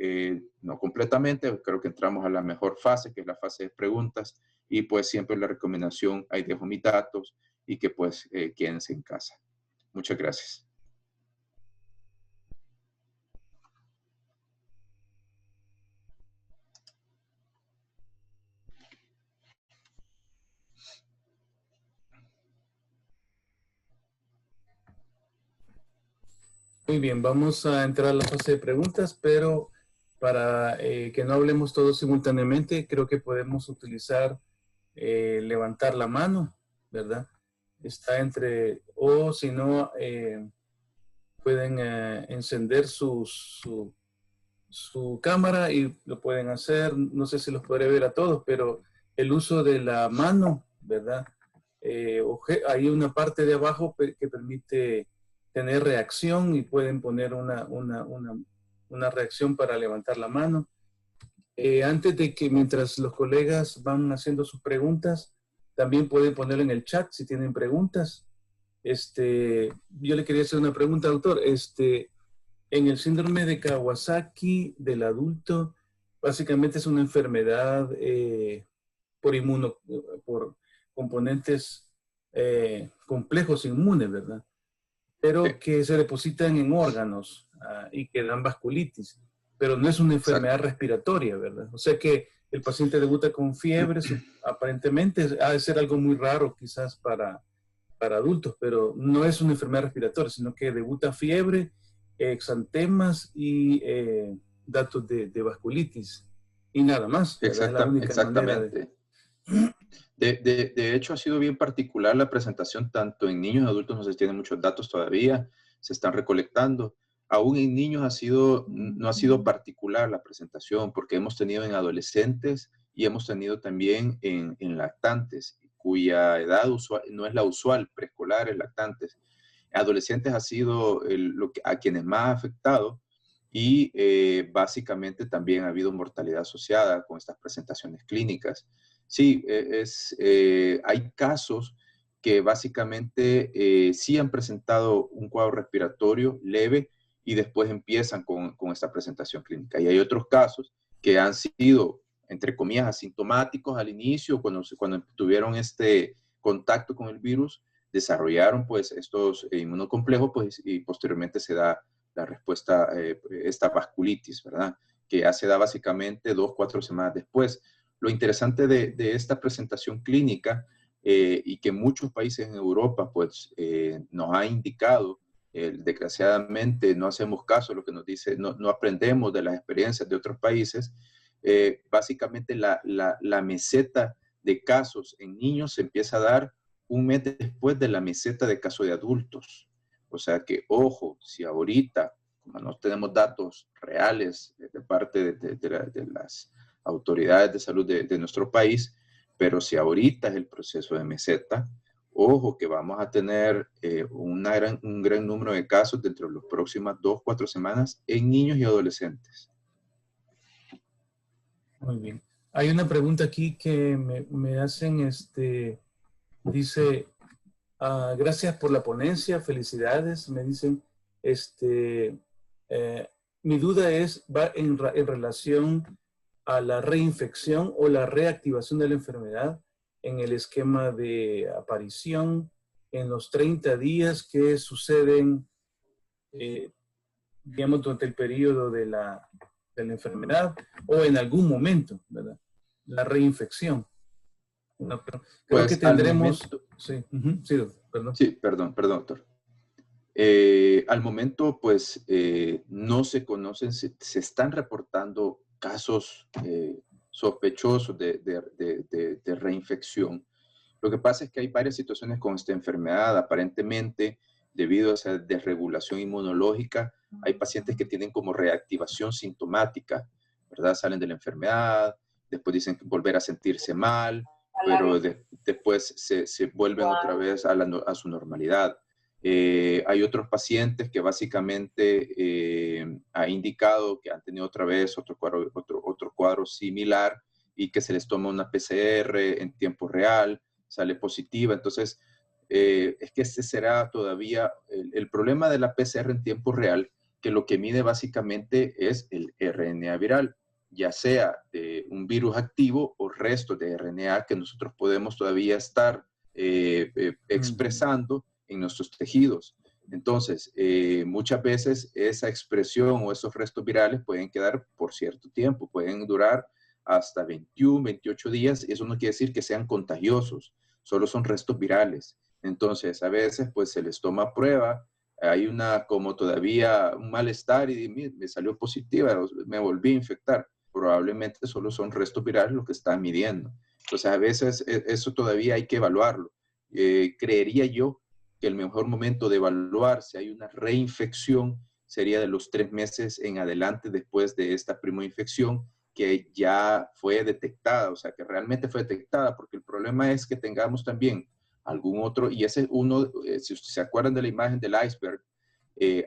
[SPEAKER 1] no completamente, creo que entramos a la mejor fase, que es la fase de preguntas, y pues siempre la recomendación, ahí dejo mis datos, y que pues quédense en casa. Muchas gracias.
[SPEAKER 2] Muy bien, vamos a entrar a la fase de preguntas, pero para que no hablemos todos simultáneamente, creo que podemos utilizar levantar la mano, ¿verdad? Está entre, o si no, pueden encender su cámara y lo pueden hacer. No sé si los podré ver a todos, pero el uso de la mano, ¿verdad? Hay una parte de abajo que permite tener reacción y pueden poner una reacción para levantar la mano. Antes de que, mientras los colegas van haciendo sus preguntas, también pueden ponerlo en el chat si tienen preguntas. Yo le quería hacer una pregunta, doctor. En el síndrome de Kawasaki del adulto, básicamente es una enfermedad por componentes complejos inmunes, ¿verdad? Pero que se depositan en órganos y que dan vasculitis, pero no es una enfermedad respiratoria, ¿verdad? O sea que el paciente debuta con fiebre, aparentemente ha de ser algo muy raro quizás para adultos, pero no es una enfermedad respiratoria, sino que debuta fiebre, exantemas y datos de vasculitis y nada más, ¿verdad? Es la única
[SPEAKER 1] Exactamente. De hecho, ha sido bien particular la presentación, tanto en niños y adultos no se tienen muchos datos todavía, se están recolectando. Aún en niños no ha sido particular la presentación, porque hemos tenido en adolescentes y hemos tenido también en lactantes, cuya edad no es la usual, preescolares, lactantes. Adolescentes ha sido a quienes más ha afectado y básicamente también ha habido mortalidad asociada con estas presentaciones clínicas. Sí, hay casos que básicamente sí han presentado un cuadro respiratorio leve y después empiezan con esta presentación clínica. Y hay otros casos que han sido, entre comillas, asintomáticos al inicio, cuando tuvieron este contacto con el virus, desarrollaron pues estos inmunocomplejos pues, y posteriormente se da la respuesta, esta vasculitis, ¿verdad? Que ya se da básicamente 2-4 semanas después. Lo interesante de esta presentación clínica y que muchos países en Europa pues nos ha indicado, desgraciadamente no hacemos caso a lo que nos dice, no aprendemos de las experiencias de otros países, básicamente la meseta de casos en niños se empieza a dar un mes después de la meseta de casos de adultos. O sea que, ojo, si ahorita, como no tenemos datos reales de parte de las autoridades de salud de nuestro país, pero si ahorita es el proceso de meseta, ojo que vamos a tener un gran número de casos dentro de las próximas 2-4 semanas en niños y adolescentes.
[SPEAKER 2] Muy bien. Hay una pregunta aquí que me hacen, dice, gracias por la ponencia, felicidades, me dicen, mi duda va en relación a la reinfección o la reactivación de la enfermedad en el esquema de aparición en los 30 días que suceden, digamos, durante el periodo de la enfermedad o en algún momento, ¿verdad? La reinfección. No, creo
[SPEAKER 1] pues
[SPEAKER 2] que tendremos... Sí, perdón.
[SPEAKER 1] Sí, perdón, doctor. Al momento, pues, no se conocen, se están reportando casos sospechosos de reinfección. Lo que pasa es que hay varias situaciones con esta enfermedad. Aparentemente, debido a esa desregulación inmunológica, hay pacientes que tienen como reactivación sintomática, ¿verdad? Salen de la enfermedad, después dicen volver a sentirse mal, pero después se vuelven otra vez a su normalidad. Hay otros pacientes que básicamente ha indicado que han tenido otra vez otro cuadro similar y que se les toma una PCR en tiempo real, sale positiva. Entonces, es que ese será todavía el problema de la PCR en tiempo real, que lo que mide básicamente es el RNA viral, ya sea de un virus activo o restos de RNA que nosotros podemos todavía estar expresando en nuestros tejidos. Entonces, muchas veces esa expresión o esos restos virales pueden quedar por cierto tiempo, pueden durar hasta 21, 28 días. Eso no quiere decir que sean contagiosos, solo son restos virales. Entonces, a veces pues se les toma prueba, hay como todavía un malestar y me salió positiva, me volví a infectar. Probablemente solo son restos virales los que están midiendo. Entonces, a veces eso todavía hay que evaluarlo. Creería yo que el mejor momento de evaluar si hay una reinfección sería de los 3 meses en adelante después de esta primera infección que ya fue detectada, o sea, que realmente fue detectada, porque el problema es que tengamos también algún otro, y ese uno, si ustedes se acuerdan de la imagen del iceberg,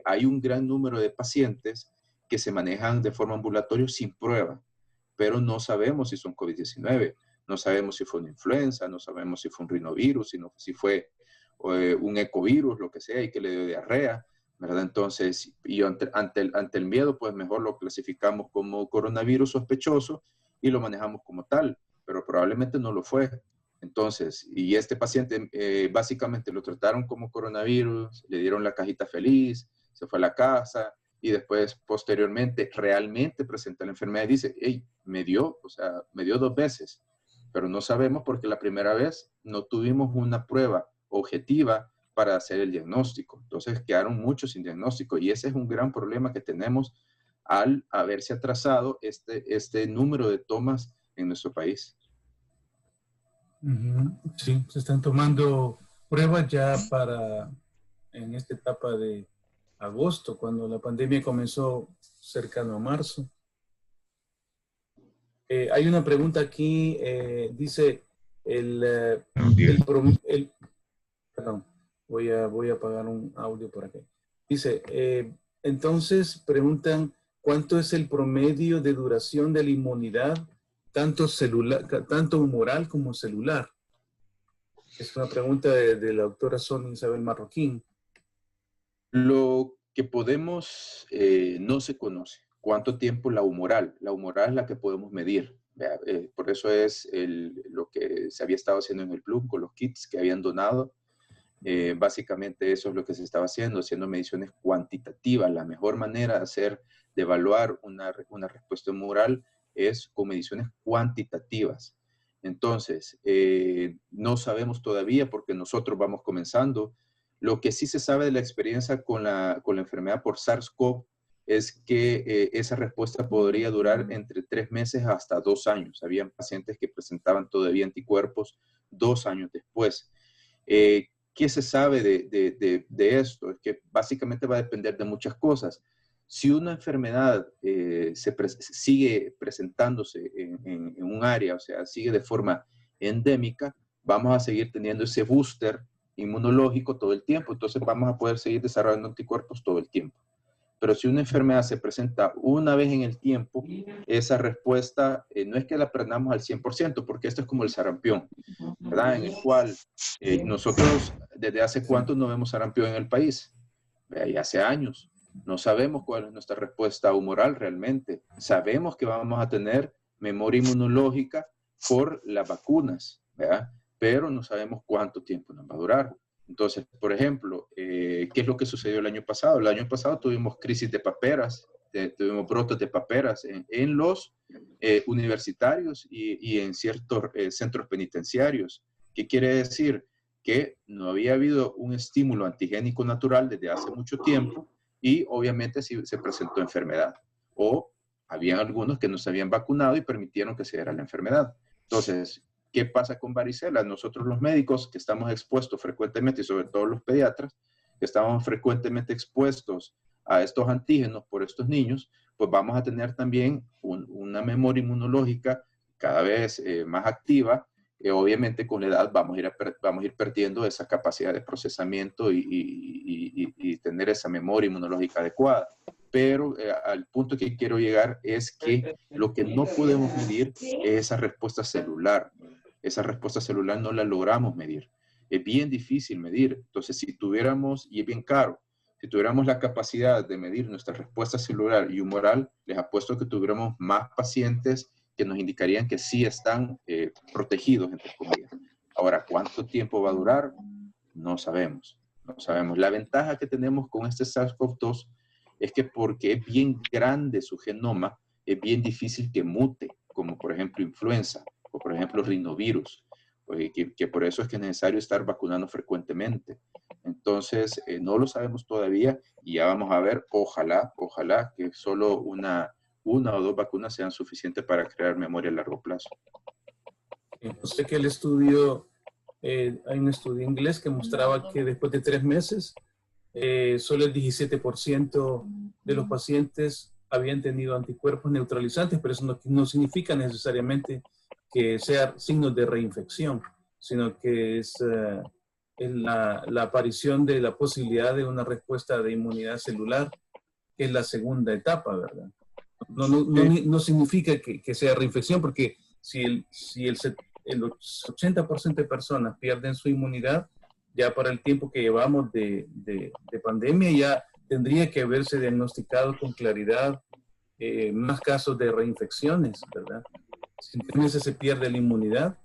[SPEAKER 1] hay un gran número de pacientes que se manejan de forma ambulatoria sin prueba, pero no sabemos si son COVID-19, no sabemos si fue una influenza, no sabemos si fue un rinovirus, si fue un ecovirus, lo que sea, y que le dio diarrea, ¿verdad? Entonces, y ante el miedo, pues mejor lo clasificamos como coronavirus sospechoso y lo manejamos como tal, pero probablemente no lo fue. Entonces, y este paciente básicamente lo trataron como coronavirus, le dieron la cajita feliz, se fue a la casa y después, posteriormente, realmente presenta la enfermedad y dice, hey, me dio 2 veces, pero no sabemos porque la primera vez no tuvimos una prueba objetiva para hacer el diagnóstico. Entonces, quedaron muchos sin diagnóstico y ese es un gran problema que tenemos al haberse atrasado este número de tomas en nuestro país.
[SPEAKER 2] Sí, se están tomando pruebas ya en esta etapa de agosto, cuando la pandemia comenzó cercano a marzo. Hay una pregunta aquí, dice, perdón, voy a apagar un audio por aquí. Dice, entonces preguntan, ¿cuánto es el promedio de duración de la inmunidad, tanto humoral como celular? Es una pregunta de la doctora Sonia Isabel Marroquín.
[SPEAKER 1] Lo que podemos, no se conoce. ¿Cuánto tiempo la humoral? La humoral es la que podemos medir. Por eso es lo que se había estado haciendo en el club con los kits que habían donado. Básicamente eso es lo que se estaba haciendo mediciones cuantitativas. La mejor manera de evaluar una respuesta humoral es con mediciones cuantitativas. Entonces, no sabemos todavía porque nosotros vamos comenzando. Lo que sí se sabe de la experiencia con la enfermedad por SARS-CoV es que esa respuesta podría durar entre 3 meses hasta 2 años. Habían pacientes que presentaban todavía anticuerpos 2 años después. ¿Qué se sabe de esto? Es que básicamente va a depender de muchas cosas. Si una enfermedad sigue presentándose en un área, o sea, sigue de forma endémica, vamos a seguir teniendo ese booster inmunológico todo el tiempo. Entonces vamos a poder seguir desarrollando anticuerpos todo el tiempo. Pero si una enfermedad se presenta una vez en el tiempo, esa respuesta no es que la aprendamos al 100%, porque esto es como el sarampión, ¿verdad? En el cual nosotros desde hace cuánto no vemos sarampión en el país, y hace años. No sabemos cuál es nuestra respuesta humoral realmente. Sabemos que vamos a tener memoria inmunológica por las vacunas, ¿verdad? Pero no sabemos cuánto tiempo nos va a durar. Entonces, por ejemplo, ¿qué es lo que sucedió el año pasado? El año pasado tuvimos crisis de paperas, tuvimos brotes de paperas en los universitarios y en ciertos centros penitenciarios. ¿Qué quiere decir? Que no había habido un estímulo antigénico natural desde hace mucho tiempo y obviamente sí se presentó enfermedad. O habían algunos que no se habían vacunado y permitieron que se diera la enfermedad. Entonces, ¿qué pasa con varicela? Nosotros los médicos que estamos expuestos frecuentemente, y sobre todo los pediatras, que estamos frecuentemente expuestos a estos antígenos por estos niños, pues vamos a tener también una memoria inmunológica cada vez más activa. Obviamente con la edad vamos a ir perdiendo esa capacidad de procesamiento y tener esa memoria inmunológica adecuada. Pero al punto que quiero llegar es que lo que no podemos medir es esa respuesta celular. Esa respuesta celular no la logramos medir. Es bien difícil medir. Entonces, si tuviéramos, y es bien caro, si tuviéramos la capacidad de medir nuestra respuesta celular y humoral, les apuesto que tuviéramos más pacientes que nos indicarían que sí están protegidos, entre comillas. Ahora, ¿cuánto tiempo va a durar? No sabemos. No sabemos. La ventaja que tenemos con este SARS-CoV-2 es que porque es bien grande su genoma, es bien difícil que mute, como por ejemplo influenza, o por ejemplo rinovirus, que por eso es que es necesario estar vacunando frecuentemente. Entonces, no lo sabemos todavía y ya vamos a ver, ojalá que solo una o dos vacunas sean suficientes para crear memoria a largo plazo.
[SPEAKER 2] Sé que el estudio, hay un estudio inglés que mostraba que después de 3 meses, solo el 17% de los pacientes habían tenido anticuerpos neutralizantes, pero eso no significa necesariamente que sea signos de reinfección, sino que es la aparición de la posibilidad de una respuesta de inmunidad celular, que es la segunda etapa, ¿verdad? No significa que sea reinfección, porque si el 80% de personas pierden su inmunidad, ya para el tiempo que llevamos de pandemia, ya tendría que haberse diagnosticado con claridad más casos de reinfecciones, ¿verdad? Si en 3 meses se pierde la inmunidad,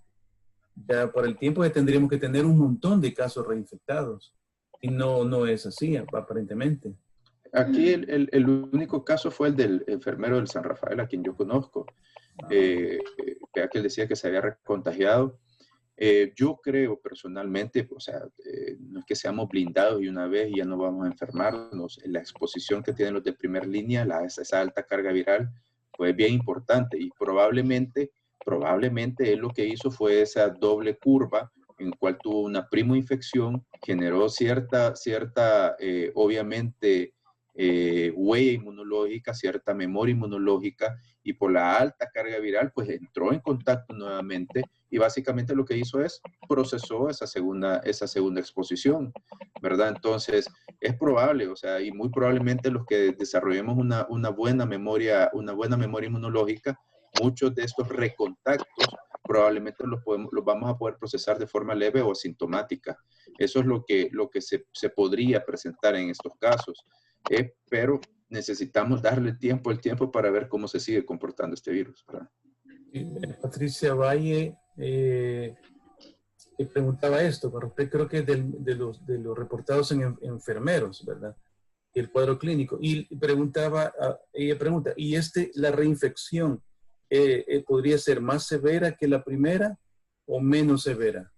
[SPEAKER 2] ya para el tiempo ya tendríamos que tener un montón de casos reinfectados. Y no es así, aparentemente.
[SPEAKER 1] Aquí el único caso fue el del enfermero del San Rafael, a quien yo conozco, que él decía que se había contagiado. Yo creo personalmente, o sea, no es que seamos blindados y una vez y ya no vamos a enfermarnos. La exposición que tienen los de primer línea, esa alta carga viral, fue bien importante y probablemente él lo que hizo fue esa doble curva en cual tuvo una primoinfección, generó cierta obviamente, huella inmunológica, cierta memoria inmunológica, y por la alta carga viral, pues entró en contacto nuevamente y básicamente lo que hizo es procesó esa segunda exposición, ¿verdad? Entonces, es probable, o sea, y muy probablemente los que desarrollemos una buena memoria inmunológica, muchos de estos recontactos probablemente los vamos a poder procesar de forma leve o asintomática. Eso es lo que se podría presentar en estos casos, pero necesitamos darle el tiempo para ver cómo se sigue comportando este virus, ¿verdad?
[SPEAKER 2] Patricia Valle preguntaba esto, con respecto, creo que es de los reportados en enfermeros, ¿verdad? El cuadro clínico. Y ella pregunta, ¿y la reinfección podría ser más severa que la primera o menos severa?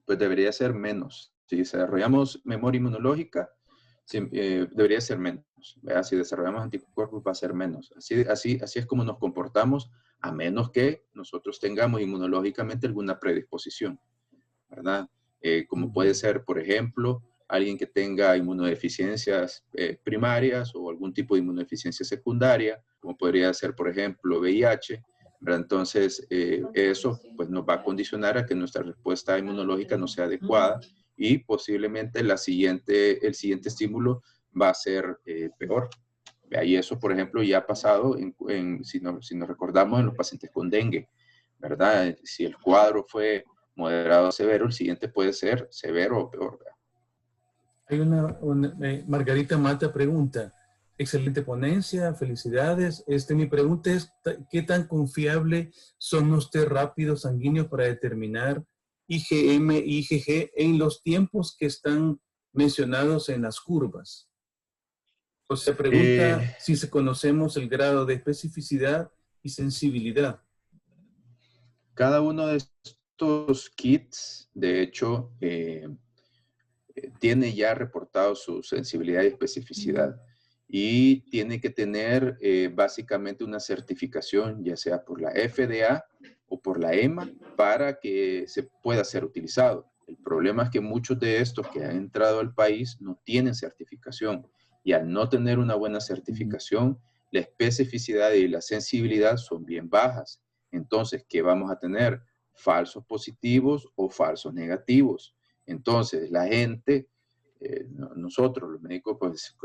[SPEAKER 1] Pues debería ser menos. Si desarrollamos memoria inmunológica, debería ser menos. ¿Verdad? Si desarrollamos anticuerpos, va a ser menos. Así es como nos comportamos, a menos que nosotros tengamos inmunológicamente alguna predisposición, ¿verdad? Como puede ser, por ejemplo, alguien que tenga inmunodeficiencias primarias o algún tipo de inmunodeficiencia secundaria, como podría ser, por ejemplo, VIH, ¿verdad? Entonces, eso pues, nos va a condicionar a que nuestra respuesta inmunológica no sea adecuada y posiblemente el siguiente estímulo va a ser peor. Y eso, por ejemplo, ya ha pasado, si nos recordamos, en los pacientes con dengue, ¿verdad? Si el cuadro fue moderado a severo, el siguiente puede ser severo o peor, ¿verdad?
[SPEAKER 2] Hay Margarita Mata pregunta, excelente ponencia, felicidades. Mi pregunta es, ¿qué tan confiable son los test rápidos sanguíneos para determinar IgM e IgG en los tiempos que están mencionados en las curvas? O sea, pregunta si se conocemos el grado de especificidad y sensibilidad.
[SPEAKER 1] Cada uno de estos kits, de hecho, tiene ya reportado su sensibilidad y especificidad. y tiene que tener básicamente una certificación, ya sea por la FDA o por la EMA, para que se pueda ser utilizado. El problema es que muchos de estos que han entrado al país no tienen certificación, y al no tener una buena certificación, la especificidad y la sensibilidad son bien bajas. Entonces, ¿qué vamos a tener? Falsos positivos o falsos negativos. Entonces, la gente, nosotros los médicos, pues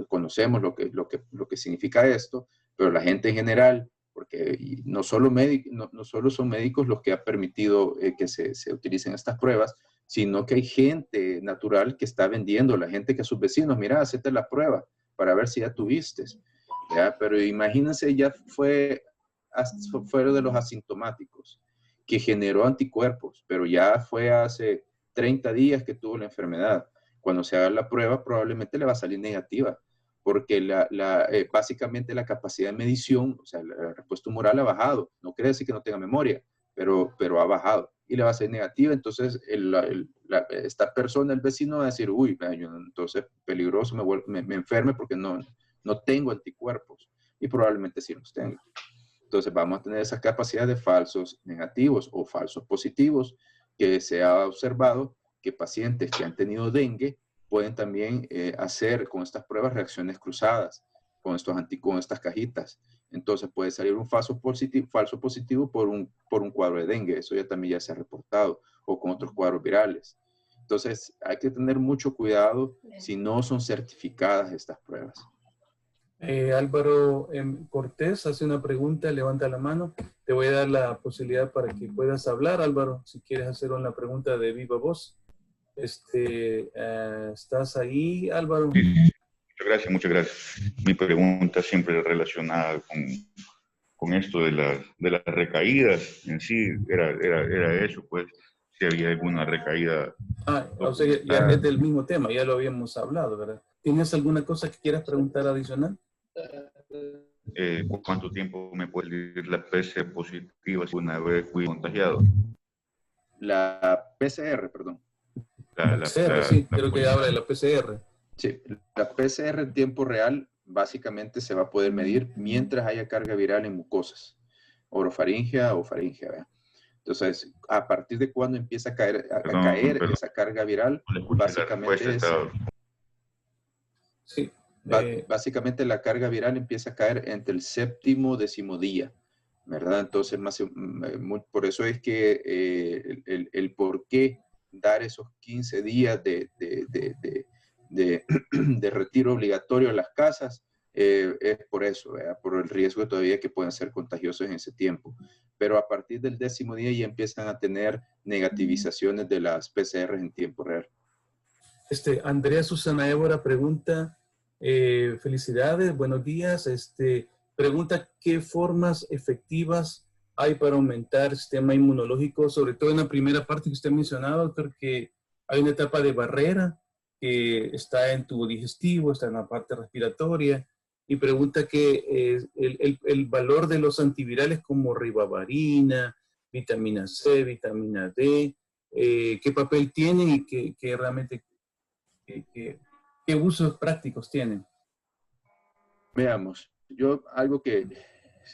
[SPEAKER 1] conocemos lo que significa esto, pero la gente en general, porque no solo, no solo son médicos los que han permitido que se utilicen estas pruebas, sino que hay gente natural que está vendiendo, la gente que a sus vecinos, mira, hacete la prueba para ver si ya tuviste. ¿Ya? Pero imagínense, ya fuera de los asintomáticos, que generó anticuerpos, pero ya fue hace 30 días que tuvo la enfermedad. Cuando se haga la prueba, probablemente le va a salir negativa, porque básicamente la capacidad de medición, o sea, la respuesta humoral ha bajado. No quiere decir que no tenga memoria, pero ha bajado y le va a ser negativa. Entonces, esta persona, el vecino, va a decir, uy, entonces peligroso, me enferme porque no tengo anticuerpos, y probablemente sí los tenga. Entonces vamos a tener esa capacidad de falsos negativos o falsos positivos, que se ha observado que pacientes que han tenido dengue pueden también hacer con estas pruebas reacciones cruzadas con estas cajitas. Entonces puede salir un falso positivo por un cuadro de dengue. Eso también ya se ha reportado, o con otros cuadros virales. Entonces hay que tener mucho cuidado si no son certificadas estas pruebas.
[SPEAKER 2] Álvaro Cortés hace una pregunta, levanta la mano. Te voy a dar la posibilidad para que puedas hablar, Álvaro, si quieres hacer una pregunta de viva voz. ¿Estás ahí, Álvaro?
[SPEAKER 3] Sí, muchas gracias. Mi pregunta siempre relacionada con esto de las recaídas en sí, era eso, pues, si había alguna recaída.
[SPEAKER 2] O sea, ya es del mismo tema, ya lo habíamos hablado, ¿verdad? ¿Tienes alguna cosa que quieras preguntar adicional?
[SPEAKER 3] ¿Cuánto tiempo me puede ir la PCR positiva si una vez fui contagiado?
[SPEAKER 1] La PCR, perdón.
[SPEAKER 2] La PCR, sí, creo que habla de la PCR.
[SPEAKER 1] Sí, la PCR en tiempo real básicamente se va a poder medir mientras haya carga viral en mucosas, orofaringea o faringea, ¿verdad? Entonces, a partir de cuando empieza a caer esa carga viral, básicamente
[SPEAKER 2] sí.
[SPEAKER 1] Básicamente la carga viral empieza a caer entre el 7º, 10º día, ¿verdad? Entonces, por eso es que el por qué dar esos 15 días de retiro obligatorio a las casas, es por eso, ¿verdad? Por el riesgo todavía que pueden ser contagiosos en ese tiempo. Pero a partir del 10º día ya empiezan a tener negativizaciones de las PCR en tiempo real.
[SPEAKER 2] Andrea Susana Évora pregunta, felicidades, buenos días. Pregunta, ¿qué formas efectivas hay para aumentar el sistema inmunológico? Sobre todo en la primera parte que usted ha mencionado, doctor, que hay una etapa de barrera que está en tubo digestivo, está en la parte respiratoria, y pregunta que el valor de los antivirales como ribavarina, vitamina C, vitamina D, qué papel tienen y qué realmente qué usos prácticos tienen.
[SPEAKER 1] Veamos, algo que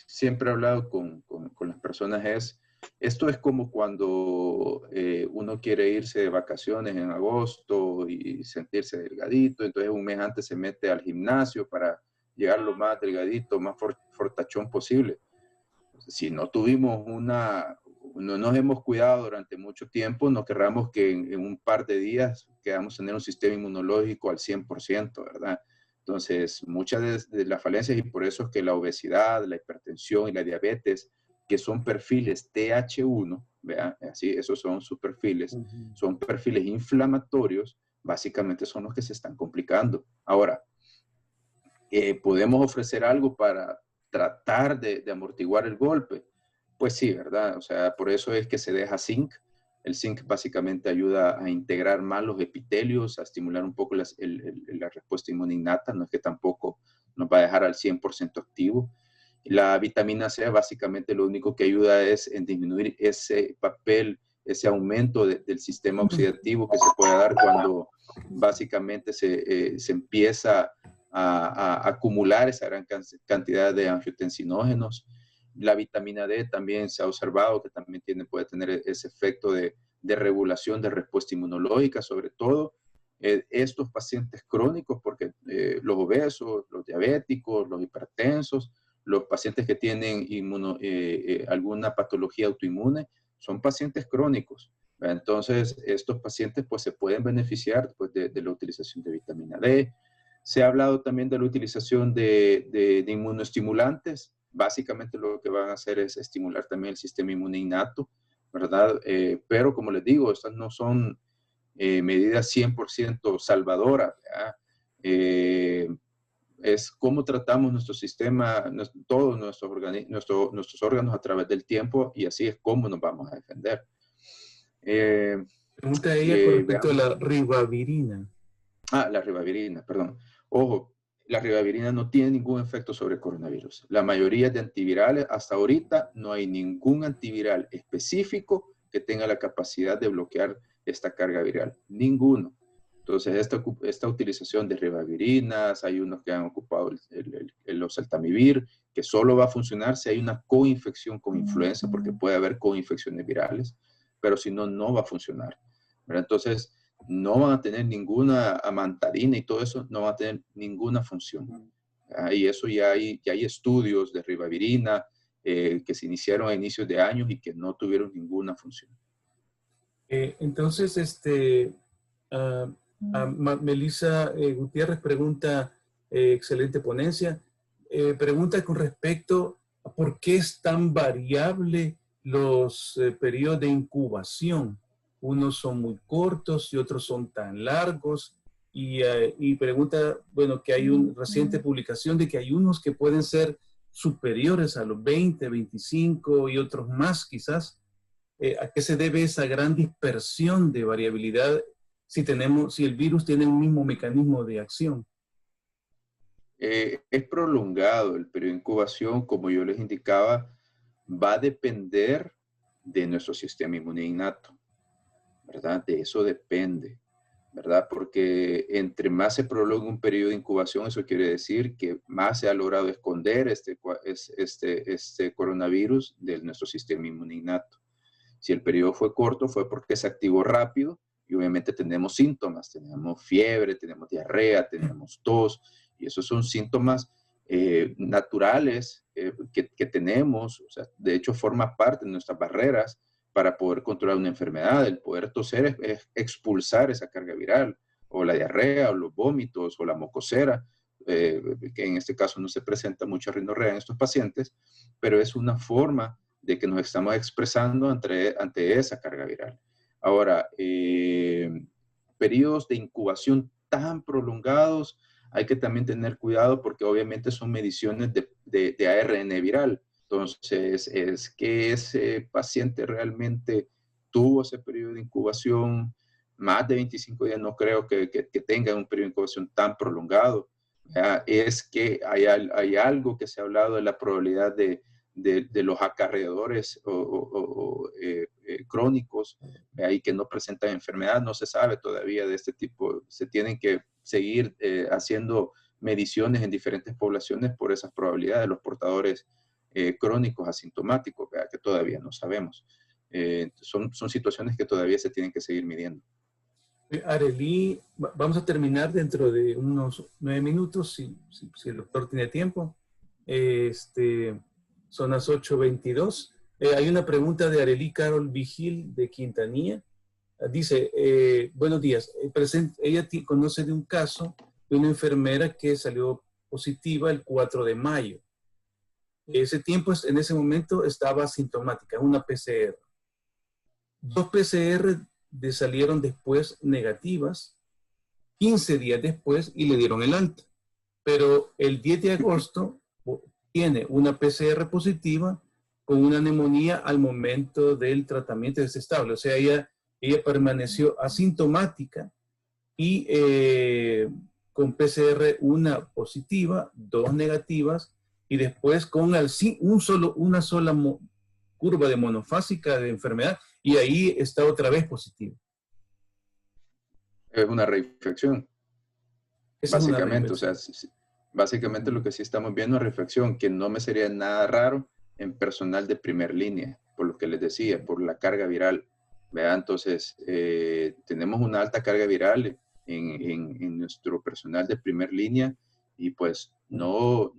[SPEAKER 1] siempre he hablado con las personas es, esto es como cuando uno quiere irse de vacaciones en agosto y sentirse delgadito, entonces un mes antes se mete al gimnasio para llegar lo más delgadito, más fortachón posible. Si no no nos hemos cuidado durante mucho tiempo, no querramos que en un par de días queramos tener un sistema inmunológico al 100%, ¿verdad? Entonces, muchas de las falencias, y por eso es que la obesidad, la hipertensión y la diabetes, que son perfiles TH1, ¿vean? Así, esos son sus perfiles, son perfiles inflamatorios, básicamente son los que se están complicando. Ahora, ¿podemos ofrecer algo para tratar de amortiguar el golpe? Pues sí, ¿verdad? O sea, por eso es que se deja zinc. El zinc básicamente ayuda a integrar más los epitelios, a estimular un poco la respuesta inmune innata, no es que tampoco nos va a dejar al 100% activo. La vitamina C básicamente lo único que ayuda es en disminuir ese papel, ese aumento del sistema oxidativo que se puede dar cuando básicamente se empieza a acumular esa gran cantidad de angiotensinógenos. La vitamina D también se ha observado que también puede tener ese efecto de regulación de respuesta inmunológica, sobre todo estos pacientes crónicos, porque los obesos, los diabéticos, los hipertensos, los pacientes que tienen alguna patología autoinmune, son pacientes crónicos. Entonces, estos pacientes pues, se pueden beneficiar pues, de la utilización de vitamina D. Se ha hablado también de la utilización de inmunoestimulantes. Básicamente lo que van a hacer es estimular también el sistema inmune innato, ¿verdad? Pero como les digo, estas no son medidas 100% salvadoras, ¿verdad? Es cómo tratamos nuestro sistema, todos nuestros órganos a través del tiempo, y así es como nos vamos a defender.
[SPEAKER 2] Pregunta ella con respecto a la ribavirina.
[SPEAKER 1] La ribavirina, perdón. Ojo, la ribavirina no tiene ningún efecto sobre el coronavirus. La mayoría de antivirales, hasta ahorita, no hay ningún antiviral específico que tenga la capacidad de bloquear esta carga viral. Ninguno. Entonces, esta utilización de ribavirinas, hay unos que han ocupado el oseltamivir, que solo va a funcionar si hay una coinfección con influenza, porque puede haber coinfecciones virales, pero si no, no va a funcionar. ¿Verdad? Entonces, no van a tener ninguna amantarina y todo eso, no va a tener ninguna función. Y eso ya hay estudios de ribavirina que se iniciaron a inicios de años y que no tuvieron ninguna función.
[SPEAKER 2] Entonces, Melissa Gutiérrez pregunta, excelente ponencia, pregunta con respecto a por qué es tan variable los periodos de incubación. Unos son muy cortos y otros son tan largos. Y pregunta, bueno, que hay una reciente publicación de que hay unos que pueden ser superiores a los 20, 25 y otros más quizás. ¿A qué se debe esa gran dispersión de variabilidad si el virus tiene un mismo mecanismo de acción?
[SPEAKER 1] Es prolongado el periodo de incubación, como yo les indicaba, va a depender de nuestro sistema inmune innato, ¿verdad? De eso depende, ¿verdad? Porque entre más se prolonga un periodo de incubación, eso quiere decir que más se ha logrado esconder este coronavirus de nuestro sistema inmune innato. Si el periodo fue corto, fue porque se activó rápido y obviamente tenemos síntomas, tenemos fiebre, tenemos diarrea, tenemos tos, y esos son síntomas naturales que tenemos, o sea, de hecho forma parte de nuestras barreras para poder controlar una enfermedad. El poder toser es expulsar esa carga viral, o la diarrea, o los vómitos, o la mocosera, que en este caso no se presenta mucha rinorrea en estos pacientes, pero es una forma de que nos estamos expresando ante esa carga viral. Ahora, periodos de incubación tan prolongados, hay que también tener cuidado porque obviamente son mediciones de ARN viral. Entonces, es que ese paciente realmente tuvo ese periodo de incubación, más de 25 días, no creo que tenga un periodo de incubación tan prolongado. Es que hay algo que se ha hablado de la probabilidad de los acarreadores crónicos ahí que no presentan enfermedad. No se sabe todavía de este tipo. Se tienen que seguir haciendo mediciones en diferentes poblaciones por esas probabilidades de los portadores crónicos asintomáticos, ¿verdad? Que todavía no sabemos. Son situaciones que todavía se tienen que seguir midiendo.
[SPEAKER 2] Arely, vamos a terminar dentro de unos 9 minutos, si el doctor tiene tiempo. Son las 8:22. Hay una pregunta de Arely Carol Vigil de Quintanilla. Dice, buenos días. Ella conoce de un caso de una enfermera que salió positiva el 4 de mayo. En ese momento estaba asintomática, una PCR. 2 PCR salieron después negativas, 15 días después, y le dieron el alta. Pero el 10 de agosto tiene una PCR positiva con una neumonía al momento del tratamiento desestable. O sea, ella permaneció asintomática y con PCR una positiva, 2 negativas, y después con una sola curva de monofásica de enfermedad, y ahí está otra vez positivo.
[SPEAKER 1] Es una reinfección. Básicamente, o sea, Básicamente lo que sí estamos viendo es reflexión, que no me sería nada raro en personal de primer línea, por lo que les decía, por la carga viral. ¿Verdad? Entonces, tenemos una alta carga viral en nuestro personal de primer línea y pues no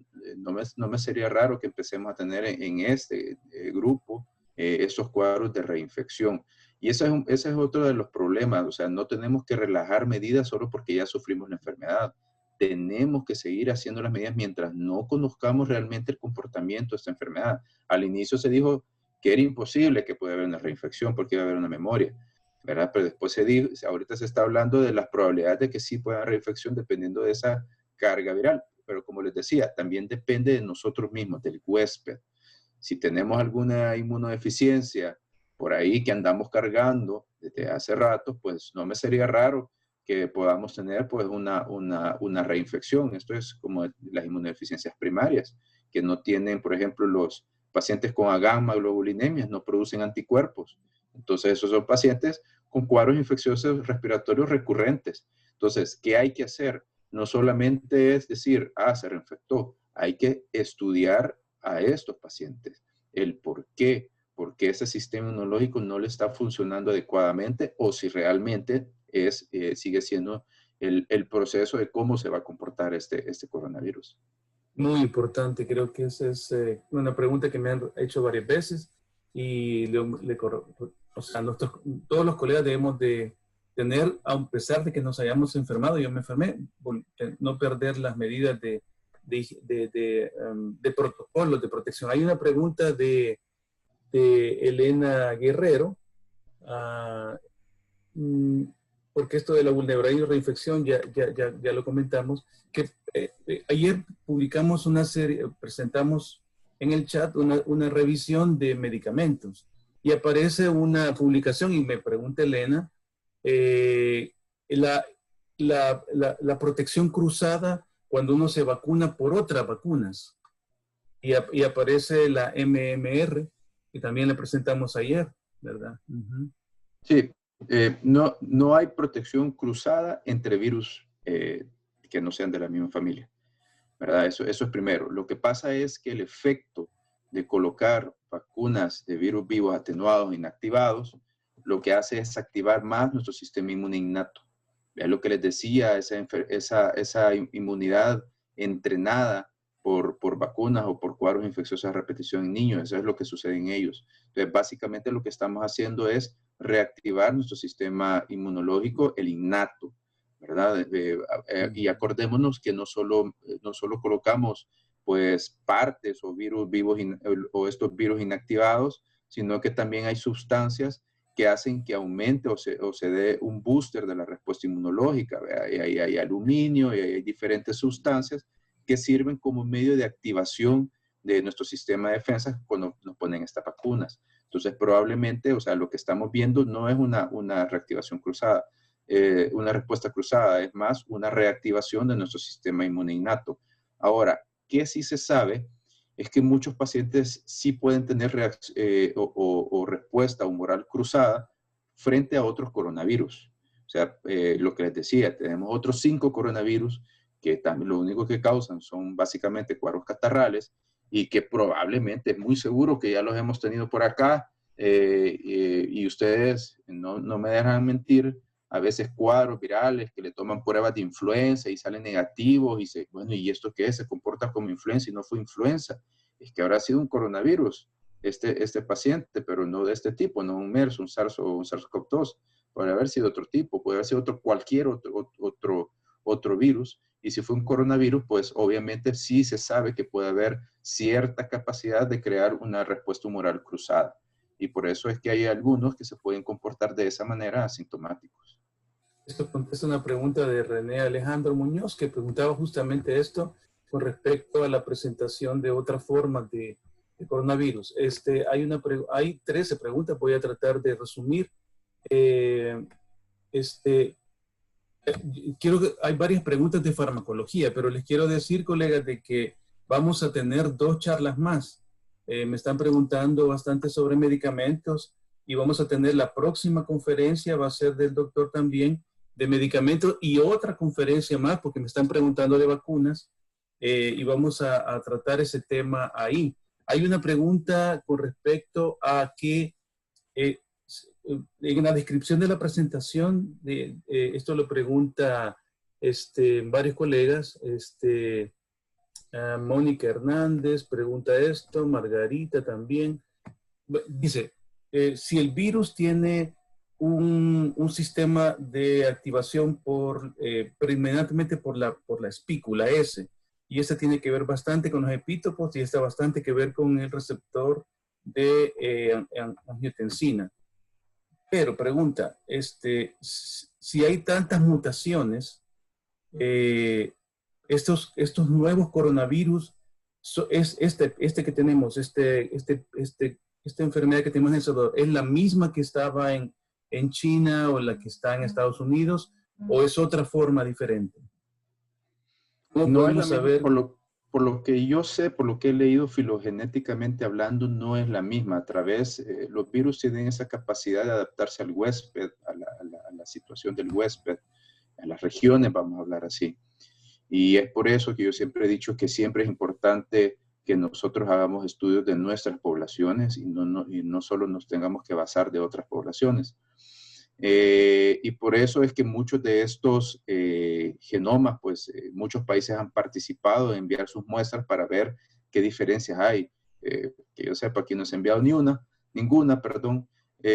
[SPEAKER 1] me sería raro que empecemos a tener en este grupo esos cuadros de reinfección. Y ese es otro de los problemas, o sea, no tenemos que relajar medidas solo porque ya sufrimos la enfermedad. Tenemos que seguir haciendo las medidas mientras no conozcamos realmente el comportamiento de esta enfermedad. Al inicio se dijo que era imposible que pudiera haber una reinfección porque iba a haber una memoria, ¿verdad? Pero después se dijo, ahorita se está hablando de las probabilidades de que sí pueda haber reinfección dependiendo de esa carga viral. Pero como les decía, también depende de nosotros mismos, del huésped. Si tenemos alguna inmunodeficiencia por ahí que andamos cargando desde hace rato, pues no me sería raro que podamos tener pues una reinfección. Esto es como las inmunodeficiencias primarias, que no tienen, por ejemplo, los pacientes con agamma-globulinemias no producen anticuerpos. Entonces, esos son pacientes con cuadros infecciosos respiratorios recurrentes. Entonces, ¿qué hay que hacer? No solamente es decir, se reinfectó. Hay que estudiar a estos pacientes el por qué ese sistema inmunológico no le está funcionando adecuadamente o si realmente sigue siendo el proceso de cómo se va a comportar este coronavirus.
[SPEAKER 2] Muy importante, creo que esa es una pregunta que me han hecho varias veces y o sea, todos los colegas debemos de tener, a pesar de que nos hayamos enfermado, yo me enfermé, no perder las medidas de protocolos de protección. Hay una pregunta de Elena Guerrero, porque esto de la vulnerabilidad y reinfección ya lo comentamos, que ayer publicamos una serie, presentamos en el chat una revisión de medicamentos y aparece una publicación y me pregunta Elena, la protección cruzada cuando uno se vacuna por otras vacunas y aparece la MMR que también le presentamos ayer, ¿verdad?
[SPEAKER 1] Sí. No hay protección cruzada entre virus que no sean de la misma familia, ¿verdad? Eso es primero. Lo que pasa es que el efecto de colocar vacunas de virus vivos atenuados, inactivados, lo que hace es activar más nuestro sistema inmune innato. Es lo que les decía, esa inmunidad entrenada por vacunas o por cuadros infecciosos a repetición en niños. Eso es lo que sucede en ellos. Entonces, básicamente lo que estamos haciendo es reactivar nuestro sistema inmunológico, el innato, ¿verdad? Y acordémonos que no solo colocamos pues partes o virus vivos o estos virus inactivados, sino que también hay sustancias que hacen que aumente o se dé un booster de la respuesta inmunológica. Hay aluminio y hay diferentes sustancias que sirven como medio de activación de nuestro sistema de defensa cuando nos ponen estas vacunas. Entonces, probablemente, o sea, lo que estamos viendo no es una reactivación cruzada, una respuesta cruzada, es más una reactivación de nuestro sistema inmune innato. Ahora, ¿qué sí se sabe? Es que muchos pacientes sí pueden tener respuesta humoral cruzada frente a otros coronavirus. O sea, lo que les decía, tenemos otros 5 coronavirus que también lo único que causan son básicamente cuadros catarrales y que probablemente es muy seguro que ya los hemos tenido por acá y ustedes no me dejan mentir, a veces cuadros virales que le toman pruebas de influenza y salen negativos y bueno, ¿y esto qué es? Se comporta como influenza y no fue influenza. Es que habrá sido un coronavirus este paciente, pero no de este tipo, no un MERS, un SARS o un SARS-CoV-2. Puede haber sido otro tipo, puede haber sido cualquier otro virus. Y si fue un coronavirus, pues obviamente sí se sabe que puede haber cierta capacidad de crear una respuesta humoral cruzada. Y por eso es que hay algunos que se pueden comportar de esa manera asintomáticos.
[SPEAKER 2] Esto contesta una pregunta de René Alejandro Muñoz, que preguntaba justamente esto con respecto a la presentación de otra forma de coronavirus. Hay 13 preguntas, voy a tratar de resumir. Hay varias preguntas de farmacología, pero les quiero decir, colegas, de que vamos a tener 2 charlas más. Me están preguntando bastante sobre medicamentos y vamos a tener la próxima conferencia, va a ser del doctor también, de medicamentos y otra conferencia más, porque me están preguntando de vacunas. y vamos a tratar ese tema ahí. Hay una pregunta con respecto a que en la descripción de la presentación, esto lo pregunta varios colegas, Mónica Hernández pregunta esto, Margarita también. Dice, si el virus tiene un sistema de activación predominantemente por la espícula S, y esta tiene que ver bastante con los epítopos y está bastante que ver con el receptor de angiotensina. Pero pregunta, si hay tantas mutaciones, estos nuevos coronavirus, este que tenemos, esta enfermedad que tenemos en El Salvador, ¿es la misma que estaba en China o la que está en Estados Unidos, o es otra forma diferente? ¿Cómo podemos saber?
[SPEAKER 1] Por lo que yo sé, por lo que he leído filogenéticamente hablando, no es la misma. Los virus tienen esa capacidad de adaptarse al huésped, a la situación del huésped, a las regiones, vamos a hablar así. Y es por eso que yo siempre he dicho que siempre es importante que nosotros hagamos estudios de nuestras poblaciones y no solo nos tengamos que basar de otras poblaciones. Y por eso es que muchos de estos genomas, pues muchos países han participado en enviar sus muestras para ver qué diferencias hay. Que yo sepa, aquí no se ha enviado ninguna, perdón. Lo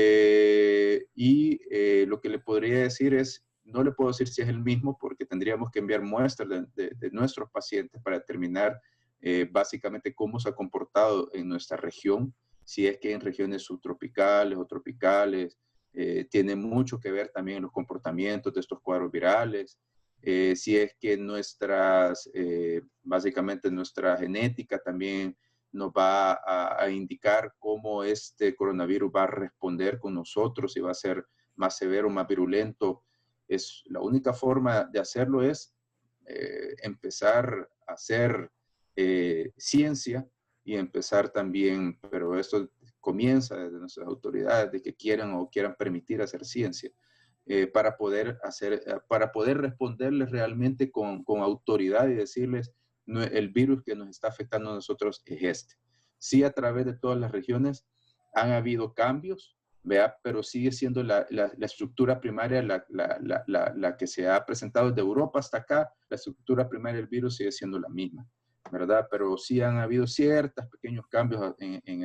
[SPEAKER 1] que le podría decir es, no le puedo decir si es el mismo porque tendríamos que enviar muestras de nuestros pacientes para determinar básicamente cómo se ha comportado en nuestra región, si es que en regiones subtropicales o tropicales. Tiene mucho que ver también en los comportamientos de estos cuadros virales, si es que básicamente nuestra genética también nos va a indicar cómo este coronavirus va a responder con nosotros, si va a ser más severo, más virulento. La única forma de hacerlo es empezar a hacer ciencia y empezar también, pero esto comienza desde nuestras autoridades, de que quieran permitir hacer ciencia, para poder responderles realmente con autoridad y decirles, no, el virus que nos está afectando a nosotros es este. Sí, a través de todas las regiones han habido cambios, ¿vea? Pero sigue siendo la estructura primaria la que se ha presentado desde Europa hasta acá. La estructura primaria del virus sigue siendo la misma, ¿verdad? Pero sí han habido ciertos pequeños cambios en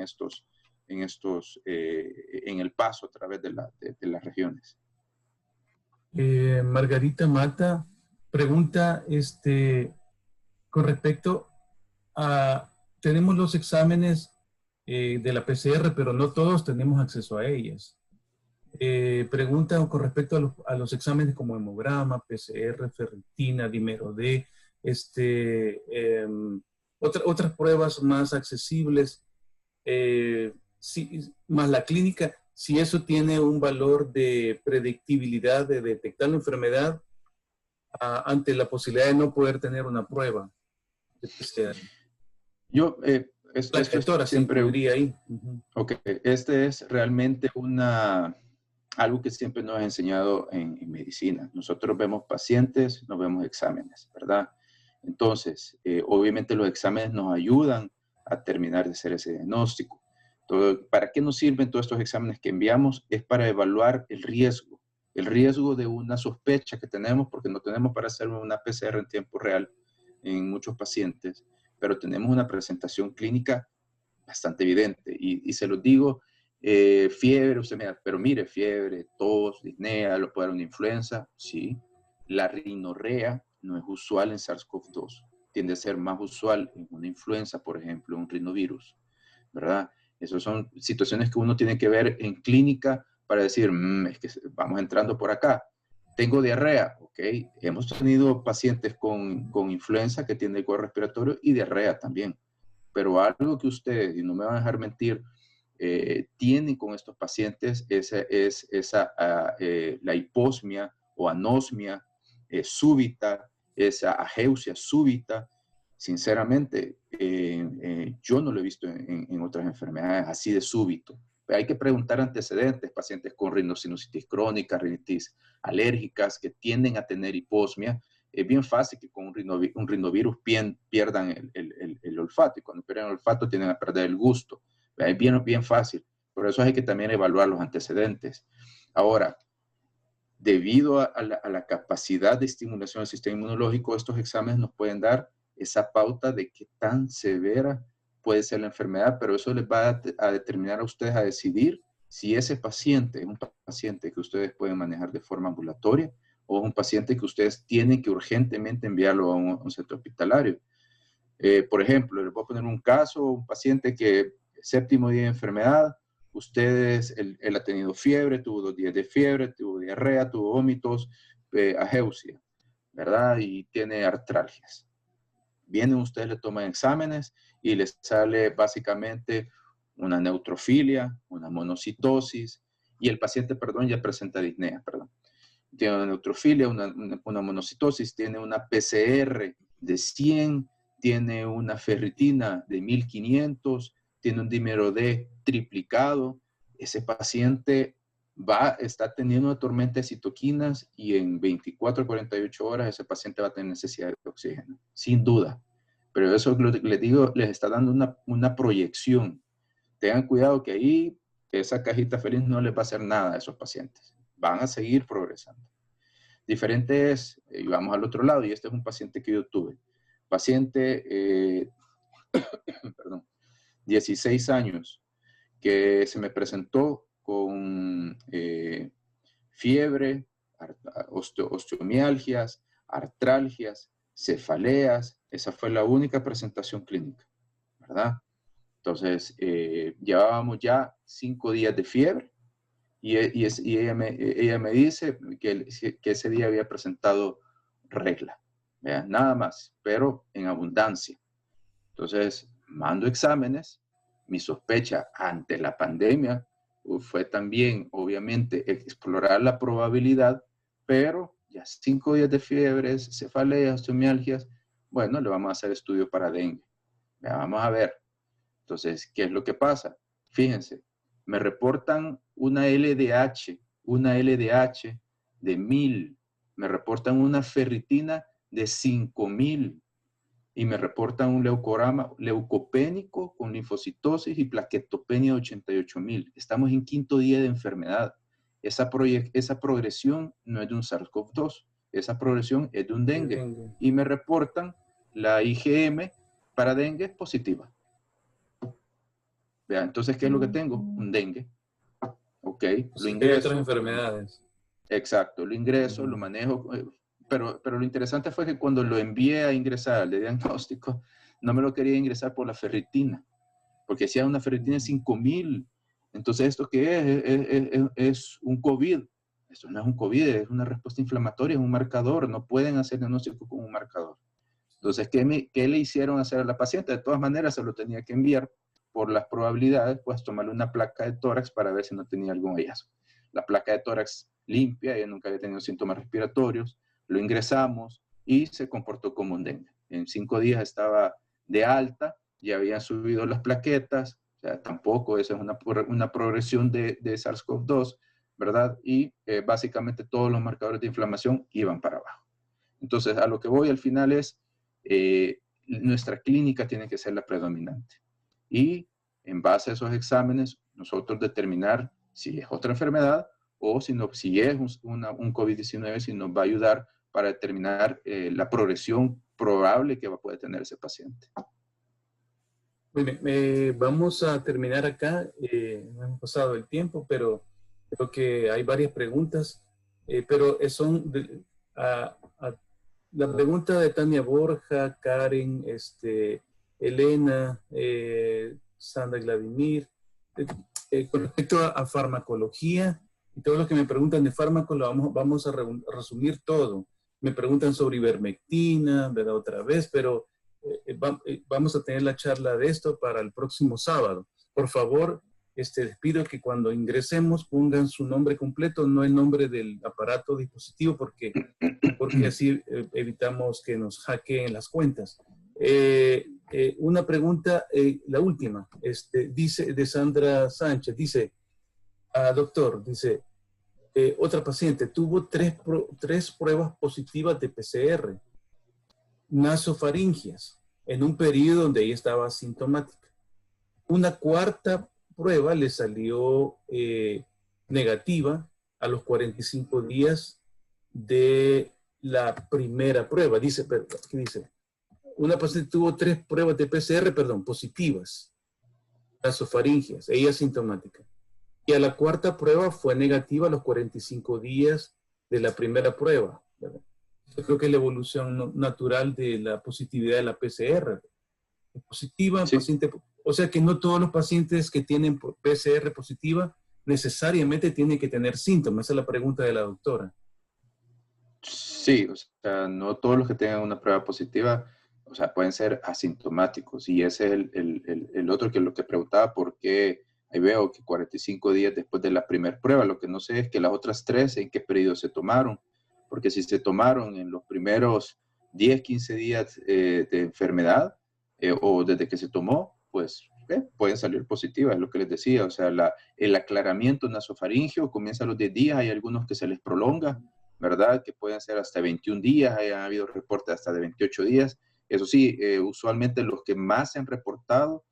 [SPEAKER 1] el paso a través de las regiones.
[SPEAKER 2] Margarita Mata pregunta con respecto a, tenemos los exámenes de la PCR, pero no todos tenemos acceso a ellas. Pregunta con respecto a los exámenes como hemograma, PCR, ferritina, dímero D, otras pruebas más accesibles, más la clínica, si eso tiene un valor de predictibilidad de detectar la enfermedad ante la posibilidad de no poder tener una prueba de PCR.
[SPEAKER 1] La doctora siempre incluiría ahí. Ok, es realmente algo que siempre nos ha enseñado en medicina. Nosotros vemos pacientes, no vemos exámenes, ¿verdad? Entonces, obviamente los exámenes nos ayudan a terminar de hacer ese diagnóstico. ¿Para qué nos sirven todos estos exámenes que enviamos? Es para evaluar el riesgo de una sospecha que tenemos, porque no tenemos para hacer una PCR en tiempo real en muchos pacientes, pero tenemos una presentación clínica bastante evidente. Y se los digo, fiebre, pero mire, fiebre, tos, disnea, lo puede dar una influenza, sí. La rinorrea no es usual en SARS-CoV-2, tiende a ser más usual en una influenza, por ejemplo, un rinovirus, ¿verdad? Esas son situaciones que uno tiene que ver en clínica para decir, es que vamos entrando por acá. Tengo diarrea, ok. Hemos tenido pacientes con influenza que tienen el cuadro respiratorio y diarrea también. Pero algo que ustedes, y no me van a dejar mentir, tienen con estos pacientes es la hiposmia o anosmia súbita, esa ageusia súbita. Sinceramente, yo no lo he visto en otras enfermedades así de súbito. Pero hay que preguntar antecedentes, pacientes con rinosinusitis crónica, rinitis alérgicas que tienden a tener hiposmia. es bien fácil que con un rinovirus pierdan el olfato, y cuando pierden el olfato tienden a perder el gusto. Es bien fácil. Por eso hay que también evaluar los antecedentes. Ahora, debido a la capacidad de estimulación del sistema inmunológico, estos exámenes nos pueden dar esa pauta de qué tan severa puede ser la enfermedad, pero eso les va a determinar a ustedes a decidir si ese paciente es un paciente que ustedes pueden manejar de forma ambulatoria o es un paciente que ustedes tienen que urgentemente enviarlo a un centro hospitalario. Por ejemplo, les voy a poner un caso, un paciente que séptimo día de enfermedad, él ha tenido fiebre, tuvo 2 días de fiebre, tuvo diarrea, tuvo vómitos, ageusia, ¿verdad? Y tiene artralgias. Vienen ustedes, le toman exámenes y les sale básicamente una neutrofilia, una monocitosis, y el paciente, perdón, ya presenta disnea, perdón. Tiene una neutrofilia, una monocitosis, tiene una PCR de 100, tiene una ferritina de 1500, tiene un dímero D triplicado. Ese paciente está teniendo una tormenta de citoquinas y en 24 a 48 horas ese paciente va a tener necesidad de oxígeno, sin duda. Pero eso, les digo, les está dando una proyección. Tengan cuidado que ahí esa cajita feliz no les va a hacer nada a esos pacientes. Van a seguir progresando. Diferente es, y vamos al otro lado, y este es un paciente que yo tuve. Paciente, perdón, 16 años, que se me presentó con fiebre, osteomialgias, artralgias, cefaleas. Esa fue la única presentación clínica, ¿verdad? Entonces, llevábamos ya 5 días de fiebre y ella me dice que ese día había presentado regla, ¿verdad? Nada más, pero en abundancia. Entonces, mando exámenes. Mi sospecha ante la pandemia fue también, obviamente, explorar la probabilidad, pero ya 5 días de fiebres, cefaleas, osteomialgias, bueno, le vamos a hacer estudio para dengue. Ya, vamos a ver. Entonces, ¿qué es lo que pasa? Fíjense, me reportan una LDH de 1000, me reportan una ferritina de 5000 y me reportan un leucograma leucopénico con linfocitosis y plaquetopenia de 88,000. Estamos en 5.º día de enfermedad. Esa progresión no es de un SARS-CoV-2, esa progresión es de un dengue. Y me reportan la IgM para dengue positiva. Vean, entonces, ¿qué es lo que tengo? Un dengue. Ok,
[SPEAKER 2] lo ingreso. Hay otras enfermedades.
[SPEAKER 1] Exacto, lo ingreso, lo manejo, pero lo interesante fue que cuando lo envié a ingresar al diagnóstico, no me lo quería ingresar por la ferritina, porque si hay una ferritina de 5000, entonces ¿esto qué es un COVID? Esto no es un COVID, es una respuesta inflamatoria, es un marcador, no pueden hacer diagnóstico con un marcador. Entonces, ¿qué le hicieron hacer a la paciente? De todas maneras, se lo tenía que enviar por las probabilidades, pues tomarle una placa de tórax para ver si no tenía algún hallazgo. La placa de tórax limpia, ella nunca había tenido síntomas respiratorios, lo ingresamos y se comportó como un dengue. En 5 días estaba de alta, ya habían subido las plaquetas, o sea, tampoco esa es una progresión de SARS-CoV-2, ¿verdad? Y básicamente todos los marcadores de inflamación iban para abajo. Entonces, a lo que voy al final es, nuestra clínica tiene que ser la predominante. Y en base a esos exámenes, nosotros determinar si es otra enfermedad o si es un COVID-19, si nos va a ayudar para determinar la progresión probable que va a poder tener ese paciente.
[SPEAKER 2] Bueno, vamos a terminar acá. No hemos pasado el tiempo, pero creo que hay varias preguntas. Pero son la pregunta de Tania Borja, Karen, Elena, Sandra Vladimir, con respecto a farmacología y todo lo que me preguntan de fármacos, vamos a resumir todo. Me preguntan sobre ivermectina, ¿verdad? Otra vez, pero vamos a tener la charla de esto para el próximo sábado. Por favor, les pido que cuando ingresemos pongan su nombre completo, no el nombre del aparato dispositivo, porque así evitamos que nos hackeen las cuentas. Una pregunta, la última, dice de Sandra Sánchez, dice, doctor, dice, otra paciente tuvo tres pruebas positivas de PCR, nasofaringias, en un periodo donde ella estaba asintomática. Una cuarta prueba le salió negativa a los 45 días de la primera prueba. Dice, pero, ¿qué dice? Una paciente tuvo 3 pruebas de PCR, positivas, nasofaringias, ella asintomática. Y a la cuarta prueba fue negativa a los 45 días de la primera prueba, ¿verdad? Yo creo que es la evolución natural de la positividad de la PCR. Positiva,
[SPEAKER 1] Sí.
[SPEAKER 2] paciente, o sea que no todos los pacientes que tienen PCR positiva necesariamente tienen que tener síntomas. Esa es la pregunta de la doctora.
[SPEAKER 1] Sí, o sea, no todos los que tengan una prueba positiva, o sea, pueden ser asintomáticos. Y ese es el otro que lo que preguntaba, por qué ahí veo que 45 días después de la primera prueba, lo que no sé es que las otras 3, ¿en qué periodo se tomaron? Porque si se tomaron en los primeros 10, 15 días de enfermedad o desde que se tomó, pues pueden salir positivas, es lo que les decía. O sea, el aclaramiento nasofaringeo comienza a los 10 días, hay algunos que se les prolonga, ¿verdad? Que pueden ser hasta 21 días, ha habido reportes hasta de 28 días. Eso sí, usualmente los que más se han reportado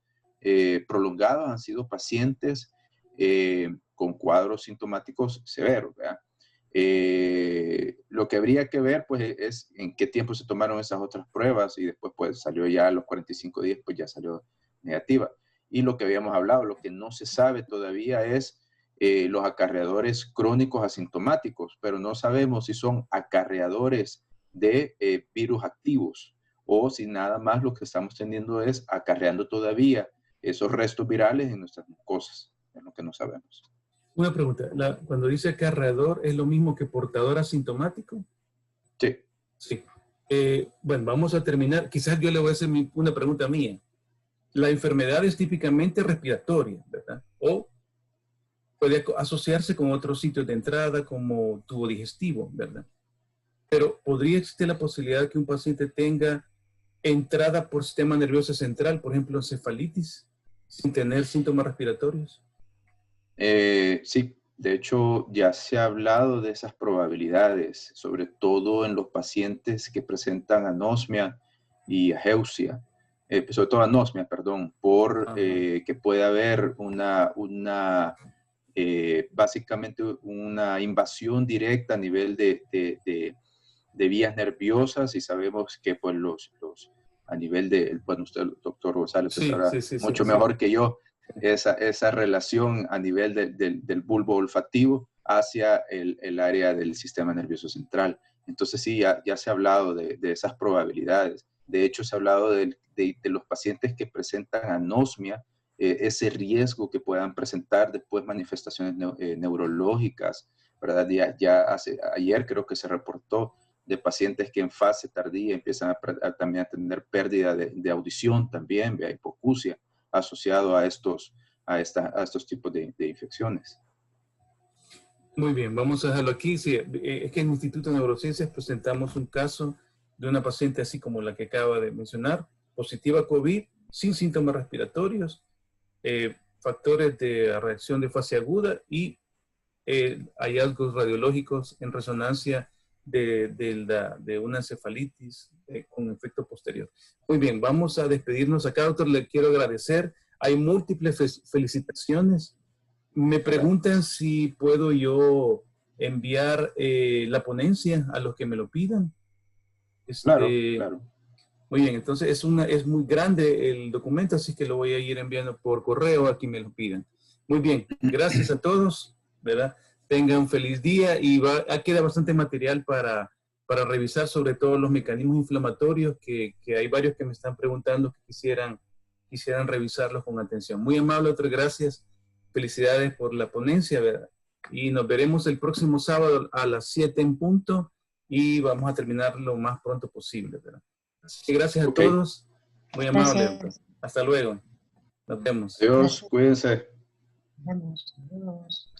[SPEAKER 1] prolongados han sido pacientes con cuadros sintomáticos severos, ¿verdad? Lo que habría que ver, pues, es en qué tiempo se tomaron esas otras pruebas y después, pues, salió ya a los 45 días, pues, ya salió negativa. Y lo que habíamos hablado, lo que no se sabe todavía es los acarreadores crónicos asintomáticos, pero no sabemos si son acarreadores de virus activos o si nada más lo que estamos teniendo es acarreando todavía esos restos virales en nuestras mucosas, es lo que no sabemos.
[SPEAKER 2] Una pregunta, cuando dice acarreador, ¿es lo mismo que portador asintomático?
[SPEAKER 1] Sí.
[SPEAKER 2] Sí. Bueno, vamos a terminar. Quizás yo le voy a hacer una pregunta mía. La enfermedad es típicamente respiratoria, ¿verdad? O puede asociarse con otros sitios de entrada como tubo digestivo, ¿verdad? Pero ¿podría existir la posibilidad de que un paciente tenga entrada por sistema nervioso central, por ejemplo, encefalitis, sin tener síntomas respiratorios?
[SPEAKER 1] Sí, de hecho ya se ha hablado de esas probabilidades, sobre todo en los pacientes que presentan anosmia y ageusia, sobre todo anosmia, perdón, por que puede haber básicamente una invasión directa a nivel de vías nerviosas y sabemos que pues a nivel de, bueno, usted, el doctor González,
[SPEAKER 2] Sí,
[SPEAKER 1] sabrá
[SPEAKER 2] sí,
[SPEAKER 1] mucho mejor que yo, esa relación a nivel del bulbo olfativo hacia el área del sistema nervioso central. Entonces sí, ya se ha hablado de esas probabilidades. De hecho, se ha hablado de los pacientes que presentan anosmia, ese riesgo que puedan presentar después manifestaciones neurológicas, ¿verdad? Ayer creo que se reportó de pacientes que en fase tardía empiezan también a tener pérdida de audición también, de hipoacusia, asociado a estos tipos de infecciones.
[SPEAKER 2] Muy bien, vamos a dejarlo aquí. Sí, es que en el Instituto de Neurociencias presentamos un caso de una paciente así como la que acaba de mencionar, positiva a COVID, sin síntomas respiratorios, factores de reacción de fase aguda y hallazgos radiológicos en resonancia de una encefalitis con efecto posterior. Muy bien, vamos a despedirnos acá, doctor. Le quiero agradecer. Hay múltiples felicitaciones. Me preguntan si puedo yo enviar la ponencia a los que me lo pidan.
[SPEAKER 1] Claro.
[SPEAKER 2] Muy bien, entonces es muy grande el documento, así que lo voy a ir enviando por correo a quien me lo pidan. Muy bien, gracias a todos, ¿verdad? Tengan un feliz día y queda bastante material para revisar, sobre todo los mecanismos inflamatorios, que hay varios que me están preguntando que quisieran revisarlos con atención. Muy amable, otras gracias. Felicidades por la ponencia, ¿verdad? Y nos veremos el próximo sábado a las 7 en punto y vamos a terminar lo más pronto posible, ¿verdad? Así que gracias a todos. Muy amable.
[SPEAKER 4] Gracias.
[SPEAKER 2] Hasta luego. Nos vemos.
[SPEAKER 1] Adiós,
[SPEAKER 4] Gracias.
[SPEAKER 1] cuídense.
[SPEAKER 4] Nos vemos.